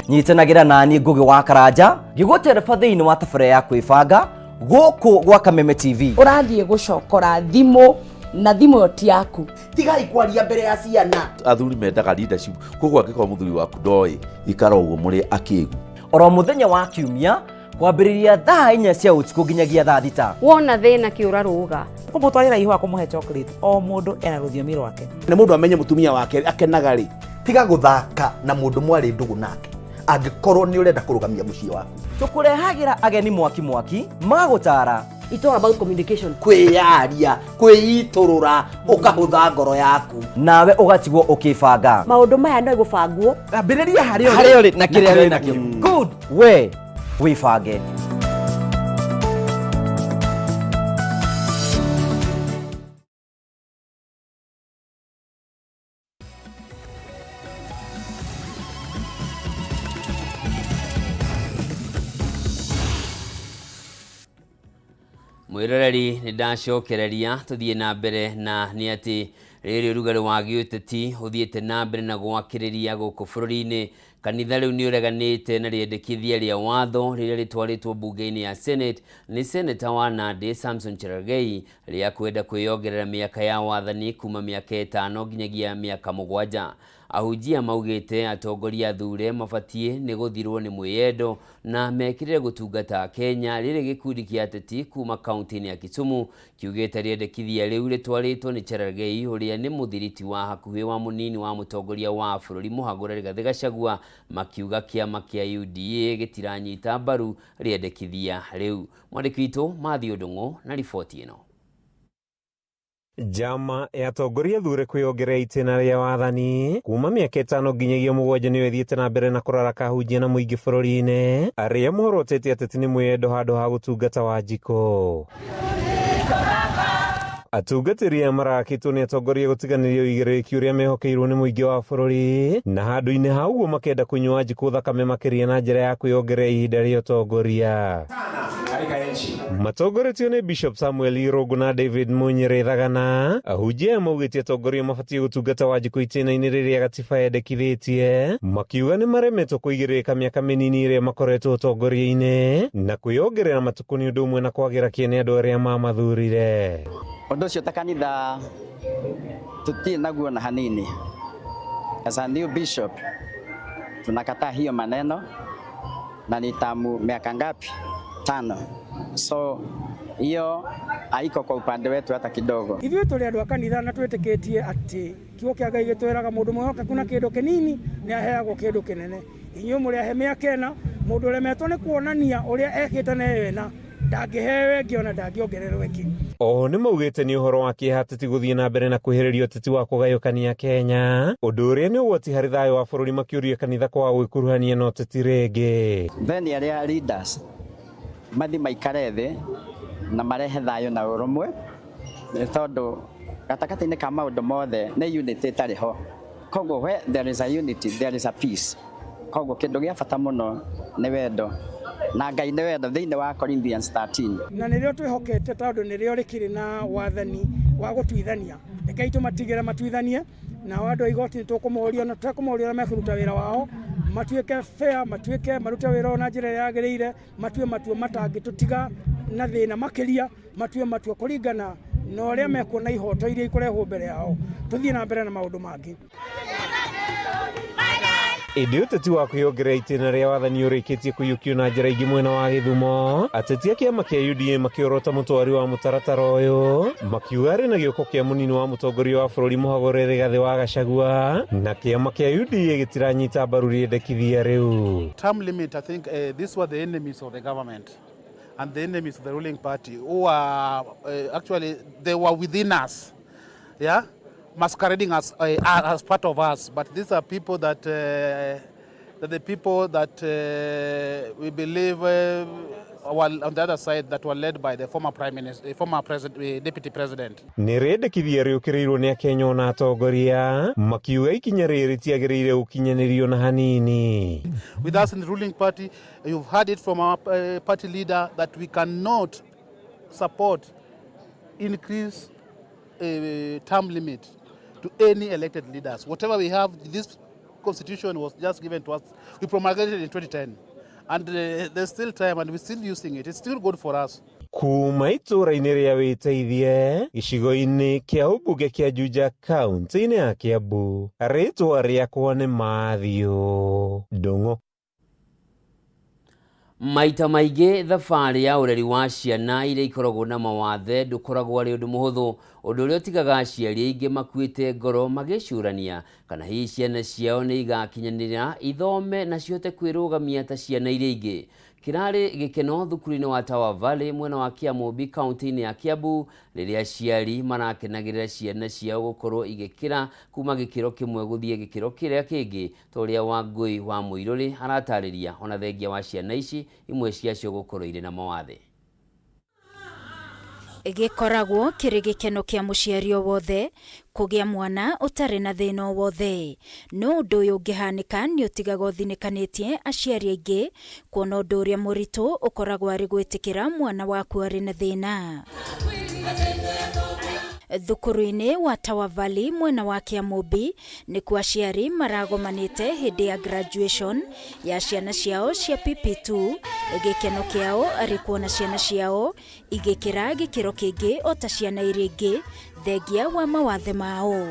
Speaker 17: Nyitanagĩra nani Ngũgĩ wa Karanja, ngĩgũtereba thĩinĩ wa tabarĩra ya kwĩbanga gũkũ gwa Kameme TV.
Speaker 18: Ũrathiĩ gũcokora thimũ na thimũ yo ti yaku.
Speaker 17: Tigai kwaria mbere ya ciana.
Speaker 22: Athuri mendaga leadership, koguo angĩkorwo mũthuri waku ndoĩ ikara ũguo mũrĩ akĩĩgu.
Speaker 17: Oro mũthenya wa Kiumia kwambĩrĩria thaa 4 cia ũtukũ nginyagia thaa 6.
Speaker 19: Wona thĩna kĩũra rũga.
Speaker 18: Ũmũtwarĩra ihũa kũmũhe chocolate, o mũndũ ena rũthiomi rwake.
Speaker 22: Nĩ mũndũ amenye mũtumia wake akenaga rĩ, tiga gũthaka na mũndũ mwarĩ ndũgũ nake.
Speaker 4: angikorwo ni urenda kurugamia muciĩ waku.
Speaker 17: Tukurehagira ageni mwaki magutara.
Speaker 19: It's all about communication.
Speaker 4: Kwiyaria, kwiiturura, ukahutha ngoro yaku.
Speaker 17: Nawe ugatigwo ukibanga.
Speaker 19: Maundu maya no igubangwo.
Speaker 4: Ambiriria
Speaker 17: harĩa uri na kĩrĩa wĩ nakĩo. Good. We wibange.
Speaker 1: Mwiroreri ni ndacokereria tuthie na mbere na ni ati riri rugari wa giuteti uthiete na mbere na gwakiriria guku bururi-ini. Kanitha riu ni ureganite na riendekithia ria watho riria ritwaritwo bunge-ini ya Senate ni Senator wa Nandi Samson Cherargei ria kwenda kwiyongerera miaka ya wathani kuma miaka 5 nginyagia miaka 7. Ahujia maugite atongoria athure mabatie ni guthirwo ni mwiyendo na mekirire gutungata Kenya riri gikundi kia ateti kuma kaunti-ini ya Kisumu kiugite riendekithia riu ritwaritwo ni Cherargei uria ni muthiriti wa hakuhi wa munini wa mutongoria wa bururi Muhagũra Rigathĩ Gachagua makiuga kiama kia UDA gitiranyita mbaru riendekithia riu. Mwandiki witũ Matthew Ndung'u na riboti ino.
Speaker 5: Jama ya atongoria athure kwiyongerera itena ria wathani kuma miaka 5 nginyagia 7 ni wethiete na mbere na kurara kahunjia na muingi bururi-ini aria muhorotete ateti ni mwiyendo handu ha gutungata Wanjiko. Atungatĩri marakĩtwo nĩ atongoria gũtiganĩria ũigĩrĩrĩki ũrĩa mehokeirwo nĩ mũingĩ wa bũrũri na handũ-inĩ hau ũguo makenda kũnyua Wanjikũ thakame makĩria na njĩra ya kwĩongerera ihinda rĩa ũtongoria. Matongoretio nĩ Bishop Samuel Irũngũ na David Munyere Thagana. Ahunjia maugĩte atongoria mabatie gũtungata Wanjikũ itĩna-inĩ rĩrĩa gatiba yendekithĩtie, makiuga nĩ maremetwo kũigĩrĩrĩka mĩaka mĩnini ĩrĩa makoretwo ũtongoria-inĩ na kwĩongerera matukũ nĩ ũndũ ũmwe na kwagĩra kĩene andũ arĩa mamathurire.
Speaker 6: Undu ucio ta kanitha tutie naguo na hanini. As a new bishop tunakataa hiyo maneno na nitamu miaka ngapi? 5. So hiyo haiko kwa upande wetu hata kidogo.
Speaker 21: Ithuĩ tũrĩ andũ a kanitha na twĩtĩkĩtie atĩ kiugo kĩa Ngai gĩtwĩraga mũndũ mwĩhokeku na kĩndũ kĩnini nĩ aheagwo kĩndũ kĩnene. Inyuĩ mũrĩ ahe mĩaka 4, mũndũ ũremetwo nĩ kuonania ũrĩa ekĩte na wena ndangĩhewe ngĩ ona ndangĩongererwo ĩngĩ.
Speaker 5: Oho nĩ maugĩte nĩ ũhoro wa kĩhatĩti gũthiĩ na mbere na kwĩhĩrĩria ũteti wa kũgayũkania Kenya, ũndũ ũrĩa nĩ ũgwati harĩ thayũ wa bũrũri makĩũria kanitha kwa gwĩkuruhania na ũteti rĩngĩ.
Speaker 6: Then arĩa leaders mathi maikare thĩ na marehe thayũ na ũrũmwe, nĩ tondũ gatagatĩ-inĩ ka maũndũ mothe nĩ unity ĩtarĩ ho. Koguo where there is a unity there is a peace. Koguo kĩndũ gĩa bata mũno nĩ wendo. Na Ngai nĩ wendo thĩinĩ wa Corinthians 13.
Speaker 21: Na nĩrĩo twĩhokete tondũ nĩrĩo rĩkĩrĩ na wathani wa gũtuithania. Rekei tũmatigĩre matuithanie na andũ a igoti tũkũmoria na tũkũmoria na mekũruta wĩra wao, matuĩke fair, matuĩke marute wĩra na njĩra yagĩrĩire, matue matua matangĩtũtiga na thĩna makĩria, matue matua kũringana na ũrĩa mekuona ihoto iria ikũrehwo mbere yao. Tũthiĩ na mbere na maũndũ mangĩ.
Speaker 5: Ĩndĩ ũteti wa kwĩongerera itĩna rĩa wathani ũrĩkĩtie kũiyũkio na njĩra ingĩ mwena wa Gĩthumo. Ateti a kĩama kĩa UDA makĩorota mũtwari wa mũtaratara ũyũ, makiuga arĩ na gĩoko kĩa mũnini wa mũtongoria wa bũrũri Muhagũra Rigathĩ wa Gachagua na kĩama kĩa UDA gĩtiranyita mbaru rĩendekithia rĩu.
Speaker 23: Term limit, I think these were the enemies of the government and the enemies of the ruling party who are actually they were within us. Yeah? Masquerading as part of us, but these are people that the people that we believe were on the other side that were led by the former prime minister, former president, deputy president.
Speaker 5: Nĩrĩendekithia rĩũkĩrĩirwo nĩ Akenya na atongoria makiuga ikinya rĩrĩ tiagĩrĩire gũkinyanĩrio na hanini.
Speaker 23: With us in the ruling party, you've heard it from our party leader that we cannot support increase term limit to any elected leaders. Whatever we have, this constitution was just given to us. We promulgated it in 2010. And there's still time and we're still using it. It's still good for us.
Speaker 5: Kuma itũra-inĩ rĩa Wĩteithie, gĩcigo-inĩ kĩa ũmbunge kĩa Juja kaunti-inĩ ya Kiambu, rĩtwa rĩakwa nĩ Matthew Ndung'u.
Speaker 1: Maita maingĩ thabarĩ ya ũreri wa ciana iria ikoragwo na mawathe ndũkoragwo arĩ ũndũ mũhũthũ, ũndũ ũrĩa ũtigaga aciari aingĩ makuĩte ngoro magĩcũrania kana hihi ciana ciao nĩ igakinyanĩra ithome na cihote kwĩrũgamia ta ciana iria ingĩ. Kĩrarĩ gĩkeno thukuru-inĩ wa Tower Valley mwena wa Kiambu kaunti-inĩ ya Kiambu rĩrĩa aciari marakenagĩrĩra ciana ciao gũkorwo igĩkĩra kuma gĩkĩro kĩmwe gũthiĩ gĩkĩro kĩrĩa kĩngĩ, ta ũrĩa Wangui wa Mũirũrĩ aratarĩria ona thengia wa ciana ici imwe ciacio gũkorwo irĩ na mawathe.
Speaker 2: Gĩkoragwo kĩrĩ gĩkeno kĩa mũciari o wothe kũgĩa mwana ũtarĩ na thĩna o wothe, no ũndũ ũyũ ũngĩhanĩka nĩ ũtigaga ũthinĩkanĩtie aciari aingĩ, kuona ũndũ ũrĩa mũritũ ũkoragwo arĩ gwĩtĩkĩra mwana waku arĩ na thĩna. Thukuru-inĩ wa Tower Valley mwena wa Kiambu nĩkuo aciari maragomanĩte hĩndĩ ya graduation ya ciana ciao cia PP2. Gĩkeno kĩao arĩ kuona ciana ciao igĩkĩra gĩkĩro kĩngĩ o ta ciana iria ingĩ thengia wa mawathe mao.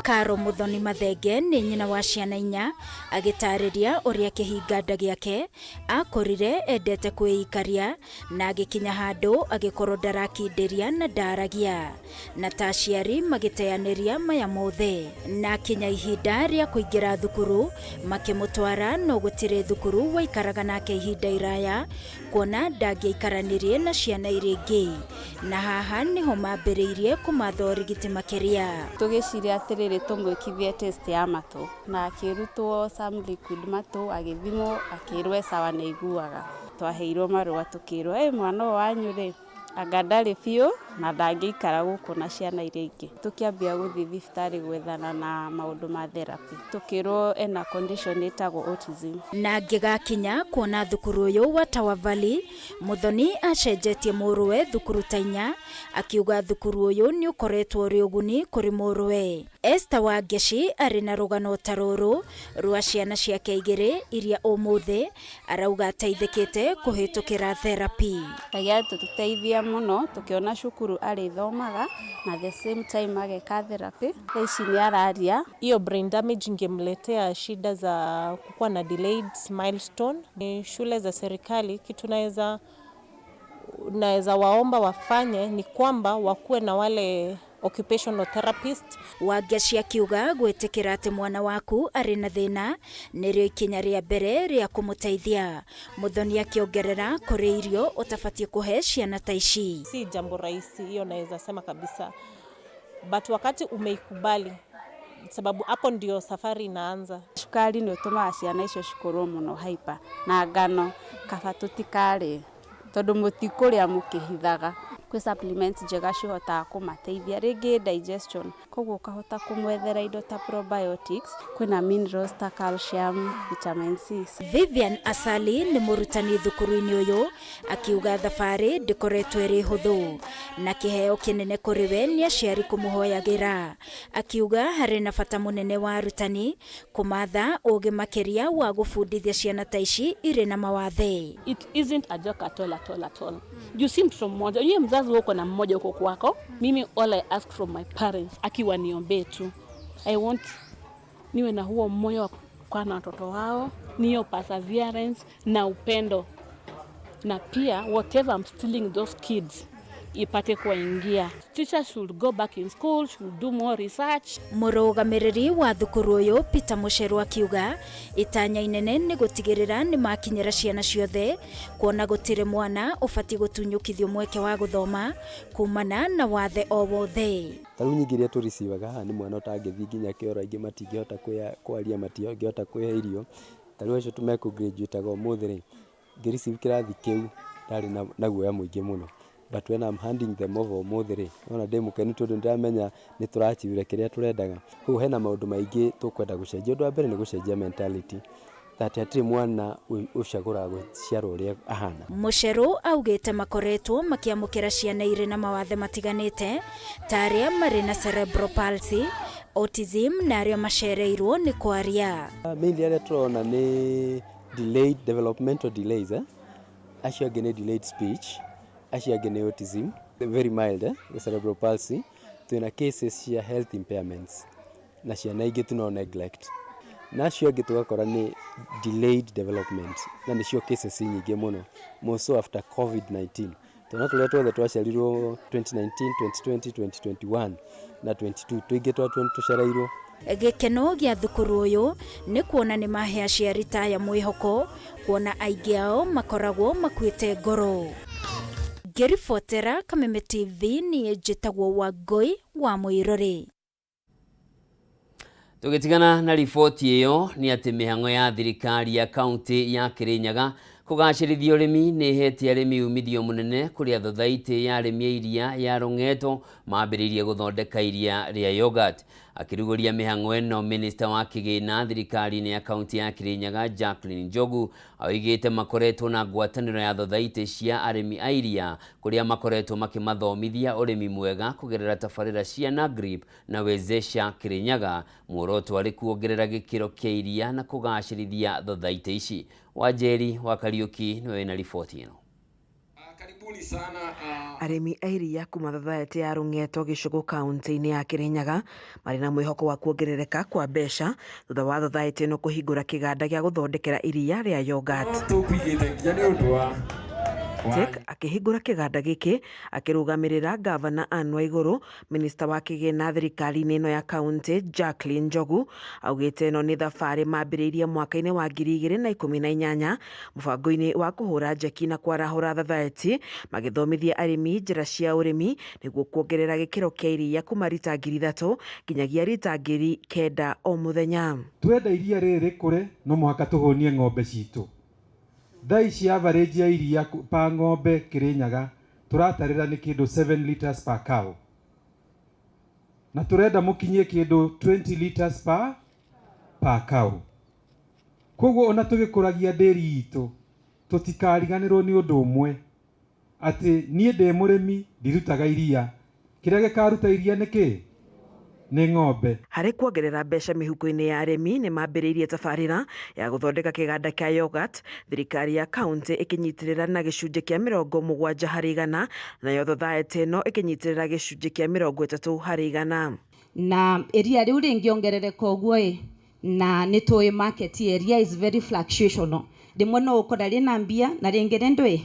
Speaker 2: Karo Muthoni Mathenge nĩ nyina wa ciana 4, agĩtarĩria ũrĩa kĩhinganda gĩake akorire endete kwĩikaria na agĩkinya handũ agĩkorwo ndarakindĩria na ndaragia, na ta aciari magĩteanĩria maya mothe, na kinya ihinda rĩa kũingĩra thukuru makĩmũtwara no gũtirĩ thukuru waikaraga nake ihinda iraya kuona ndangĩaikaranirie na ciana iria ingĩ, na haha nĩho mambĩrĩirie kũmatha ũrigiti makĩria.
Speaker 7: Tũgĩciria atĩrĩrĩ tũmwĩkithie test ya matũ na akĩrutwo some liquid matũ, agĩthimwo akĩrwo sawa nĩ aiguaga. Twaheirwo marũa tũkĩrwo mwana ũyũ wanyu rĩ anga ndarĩ biũ na ndangĩikara gũkũ na ciana iria ingĩ. Tũkĩambia gũthiĩ thibitarĩ gwethana na maũndũ ma therapy, tũkĩrwo ena condition ĩtagwo autism. Na ngĩgakinya kuona thukuru ũyũ wa Tower Valley, Muthoni acenjetie mũrũwe thukuru ta 4, akiuga thukuru ũyũ nĩ ũkoretwo ũrĩ ũguni kũrĩ mũrũwe. Esther Wangeci arĩ na rũgano ta rũrũ rwa ciana ciake 2 iria ũmũthĩ arauga ateithĩkĩte kũhĩtũkĩra therapy. Tũteithia mũno tukiona cukuru arithomaga na the same time ageka therapy. Ici ni araria
Speaker 10: hiyo brain damage ingemletea shida za kukuwa na delayed milestone. Ni shule za serikali kitu naweza waomba wafanye ni kwamba wakuwe na wale occupational therapist.
Speaker 2: Wangeci akiuga gwĩtĩkĩra atĩ mwana waku arĩ na thĩna nĩrĩo ikinya rĩa mbere rĩa kũmũteithia. Muthoni akiongerera kũrĩ irio ũtabatiĩ kũhe ciana ta ici.
Speaker 10: Si jambo rahisi, hiyo naweza sema kabisa, but wakati umeikubali, sababu hapo ndio safari inaanza.
Speaker 7: Cukari nĩ ũtũmaga ciana icio cikorwo mũno hyper, na ngano kaba tũtikarĩ tondũ mũtikũrĩa mũkĩhithaga. Kwĩ supplements njega cihotaga kũmateithia rĩngĩ digestion, koguo ukahota kũmwethera indo ta probiotics, kwĩna minerals ta calcium, vitamin C.
Speaker 2: Vivian Asali nĩ mũrutani thukuru-inĩ ũyũ, akiuga thabarĩ ndĩkoretwo ĩrĩ hũthũ na kĩheo kĩnene kũrĩ we nĩ aciari kũmũhoyagĩra. Akiuga harĩ na bata mũnene wa arutani kũmatha ũgĩ makĩria wa gũbundithia ciana ta ici irĩ na mawathe.
Speaker 11: It isn't a joke at all. You see mtoto mmoja, yeye mzazi wako na mmoja huko kwako. Mimi all I ask from my parents akiwa niombee tu. I want niwe na huo moyo kwa na watoto wao, niyo perseverance na upendo. Na pia whatever I'm stealing those kids ipate kuingia. Teachers should go back in school, should do more research.
Speaker 2: Mũrũgamĩrĩri wa thukuru ũyũ Peter Mũcerũ akiuga itanya inene nĩ gũtigĩrĩra nĩ makinyĩra ciana ciothe, kuona gũtirĩ mwana ũbatiĩ gũtunyũkithio mweke wa gũthoma kumana na wathe o wothe.
Speaker 12: Tarĩu nyingĩ iria tũricivaga haha nĩ mwana ũtangĩthiĩ nginya kĩoro, aingĩ matingĩhota kwaria, matingĩhota kwĩhe irio. Tarĩu acio tũmekũ graduate-aga ũmũthĩ rĩ, ngĩricive kĩrathi kĩu ndarĩ na guoya mũingĩ mũno. But when I'm handing them over ũmũthĩ rĩ, ona ndĩmũkenu tondũ ndĩramenya nĩ tũrachievire kĩrĩa tũrendaga. Koguo hena maũndũ maingĩ tũkwenda gũcenjia. Ũndũ wa mbere nĩ gũcenjia mentality that hatirĩ mwana ũcagũra gũciarwo ũrĩa ahana.
Speaker 2: Mũcerũ augĩte makoretwo makĩamũkĩra ciana irĩ na mawathe matiganĩte ta arĩa marĩ na cerebral palsy, autism na arĩa macereirwo nĩ kwaria.
Speaker 12: Mainly arĩa tũrona nĩ delayed developmental delays, acio angĩ nĩ delayed speech, acio angĩ nĩ autism, very mild, cerebral palsy. Twĩna cases cia health impairments na ciana ingĩ tuno neglect. nacio angĩ tũgakora nĩ delayed development, na nĩcio cases nyingĩ mũno most after COVID-19. Tuna tũrĩa tuothe twaciarirwo 2019, 2020, 2021 na 22 tuingĩ twacereirwo.
Speaker 2: Gĩkeno gĩa thukuru ũyũ nĩ kuona nĩ mahe aciari taya mwĩhoko, kuona aingĩ ao makoragwo makuĩte ngoro. Ngĩribotera Kameme TV niĩ njĩtagwo Wangui wa Mũirore.
Speaker 1: Tũgĩtigana na riboti ĩyo nĩ atĩ mĩhang'o ya thirikari ya kaunti ya Kirinyaga kũgacĩrithia ũrĩmi nĩ ĩheete arĩmi umithio mũnene kũrĩa thothaitĩ ya arĩmi a iria ya Rũng'eto mambĩrĩirie gũthondeka iria rĩa yogurt. Akĩrugũria mĩhang'o ĩno, minista wa kĩgĩna thirikari-inĩ ya kaunti ya Kirinyaga Jacqueline Njogu oigĩte makoretwo na ngwatanĩro ya thothaitĩ cia arĩmi a iria kũrĩa makoretwo makĩmathomithia ũrĩmi mwega kũgerera tabarĩra cia NAGRIP na Wezesha Kirinyaga, muoroto arĩ kuongerera gĩkĩro kĩa iria na kũgacĩrithia thothaitĩ ici. Wanjeri wa Kariuki niwe na riboti ĩno.
Speaker 8: Karibuni sana.
Speaker 19: Arĩmi a iria kuma thothaitĩ ya Rũng'eto gĩcigo kaunti-inĩ ya Kirinyaga marĩ na mwĩhoko wa kuongerereka kwa mbeca thutha wa thothaitĩ ĩno kũhingũra kĩganda gĩa gũthondekera iria rĩa yogurt. Tek akĩhingũra kĩganda gĩkĩ akĩrũgamĩrĩra gavana Anne Waigũrũ, minista wa kĩgĩna thirikari-inĩ ĩno ya kaunti Jacqueline Njogu augĩte ĩno nĩ thabarĩ mambĩrĩirie mwaka-inĩ wa 2018 mũbango-inĩ wa kũhũra njeki na kwarahũra thothaitĩ magĩthomithia arĩmi njĩra cia ũrĩmi nĩguo kuongerera gĩkĩro kĩa iria kuma rita 3,000 nginyagia rita 9,000 o mũthenya.
Speaker 14: Twenda iria rĩrĩ rĩkũre no mũhaka tũhũnie ng'ombe citũ. Thai cia average ya iria pa ng'ombe Kirinyaga tũratarĩra nĩ kĩndũ 7 liters per cow. Na tũrenda mũkinyie kĩndũ 20 liters per cow. Koguo ona tũgĩkũragia ndĩri itũ tũtikariganĩrwo nĩ ũndũ ũmwe atĩ niĩ ndĩ mũrĩmi ndirutaga iria, kĩrĩa gĩkaruta iria nĩ kĩ? Nĩ ng'ombe.
Speaker 19: Harĩ kuongerera mbeca mĩhuko-inĩ ya arĩmi nĩ mambĩrĩirie tabarĩra ya gũthondeka kĩganda kĩa yogurt, thirikari ya kaunti ĩkĩnyitĩrĩra na gĩcunjĩ kĩa 70% nayo thothaitĩ ĩno ĩkĩnyitĩrĩra gĩcunjĩ kĩa 30%.
Speaker 16: Na iria rĩu rĩngĩongerereka ũguo na nĩ tũĩ market area is very fluctuational. Rĩmwe no ũkora rĩna mbia na rĩngĩ rĩndũ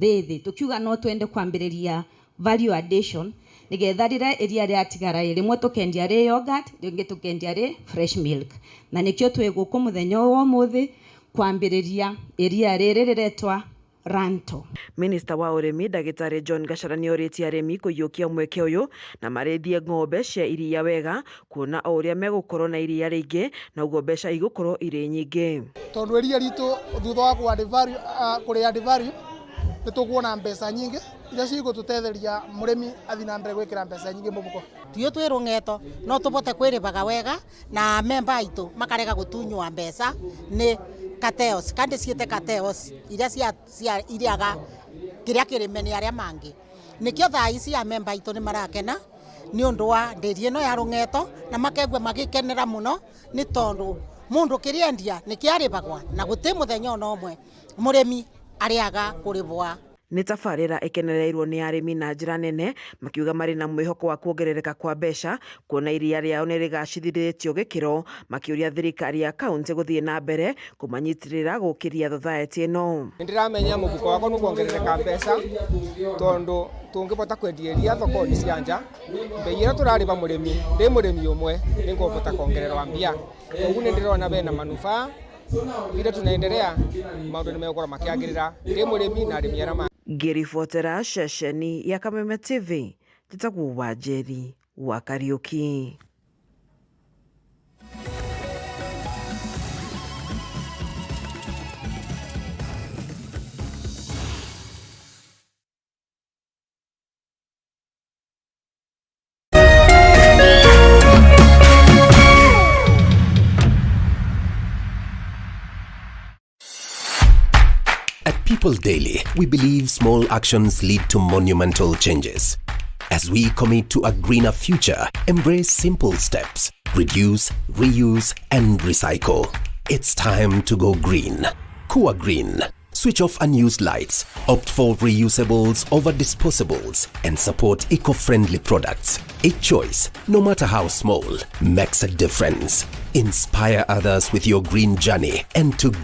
Speaker 16: rĩthĩ. Tukiuga no twende kwambĩrĩria value addition nigetha rĩrĩa iria rĩatigara rĩmwe tũkendia rĩ yogurt, rĩngĩ tũkendia rĩ fresh milk. Na nĩkĩo twĩ gũkũ mũthenya wa ũmũthĩ kwambĩrĩria iria rĩrĩ rĩretwa Ranto.
Speaker 19: Minista wa ũrĩmi Ndagĩtarĩ John Gachara nĩ orĩtie arĩmi kũiyũkia mweke ũyũ na marĩithie ng'ombe cia iria wega, kuona o ũrĩa megũkorwo na iria rĩingĩ na ũguo mbeca igũkorwo irĩ nyingĩ.
Speaker 24: Tondũ iria ritũ thutha wa kũrĩ add value nĩ tũkuona mbeca nyingĩ iria cigũtũtetheria mũrĩmi athi na mbere gwĩkĩra mbeca nyingĩ mũhuko.
Speaker 25: Tuĩ twĩ Rũng'eto no tũbote kwĩrĩbaga wega na memba aitũ makarega gũtunywa mbeca nĩ cartels, kandi ciĩte cartels iria cia iriaga kĩrĩa kĩrĩme nĩ arĩa mangĩ. Nĩkĩo thaa ici ya memba aitũ nĩ marakena nĩ ũndũ wa ndĩri ĩno ya Rũng'eto na makegwa magĩkenera mũno nĩ tondũ mũndũ kĩrĩendia nĩ kĩarĩbagwa na gũtĩ mũthenya ona ũmwe mũrĩmi arĩaga kũrĩbwa.
Speaker 19: Nĩ tabarĩra ĩkenereirwo nĩ arĩmi na njĩra nene, makiuga marĩ na mwĩhoko wa kuongerereka kwa mbeca, kuona iria rĩao nĩ rĩgacĩrithĩtio gĩkĩro, makĩũria thirikari ya kaunti gũthiĩ na mbere kũmanyitĩrĩra gũkĩria thothaitĩ ĩno.
Speaker 26: Nĩndĩramenya mũhuko wakwa nĩkuongerereka mbeca tondũ tũngĩbota kwendia iria thoko-inĩ cia nja, mbei ĩyo tũrarĩba mũrĩmi ndĩ mũrĩmi ũmwe nĩngũbota kuongererwa mbia. Koguo nĩndĩrona bena manufaa vile tunaendelea maũndũ nĩmegũkorwo makĩagĩrĩra ndĩ mũrĩmi na arĩmi arĩa.
Speaker 19: Ngĩribotera ceceni ya Kameme TV, njĩtagwo Wanjeri wa Kariuki.
Speaker 20: People Daily, we believe small actions lead to monumental changes. As we commit to a greener future, embrace simple steps, reduce, reuse, and recycle. It's time to go green. Coa Green. Switch off unused lights, opt for reusables over disposables, and support eco-friendly products.
Speaker 3: A choice, no matter how small, makes a difference. Inspire others with your green journey, and together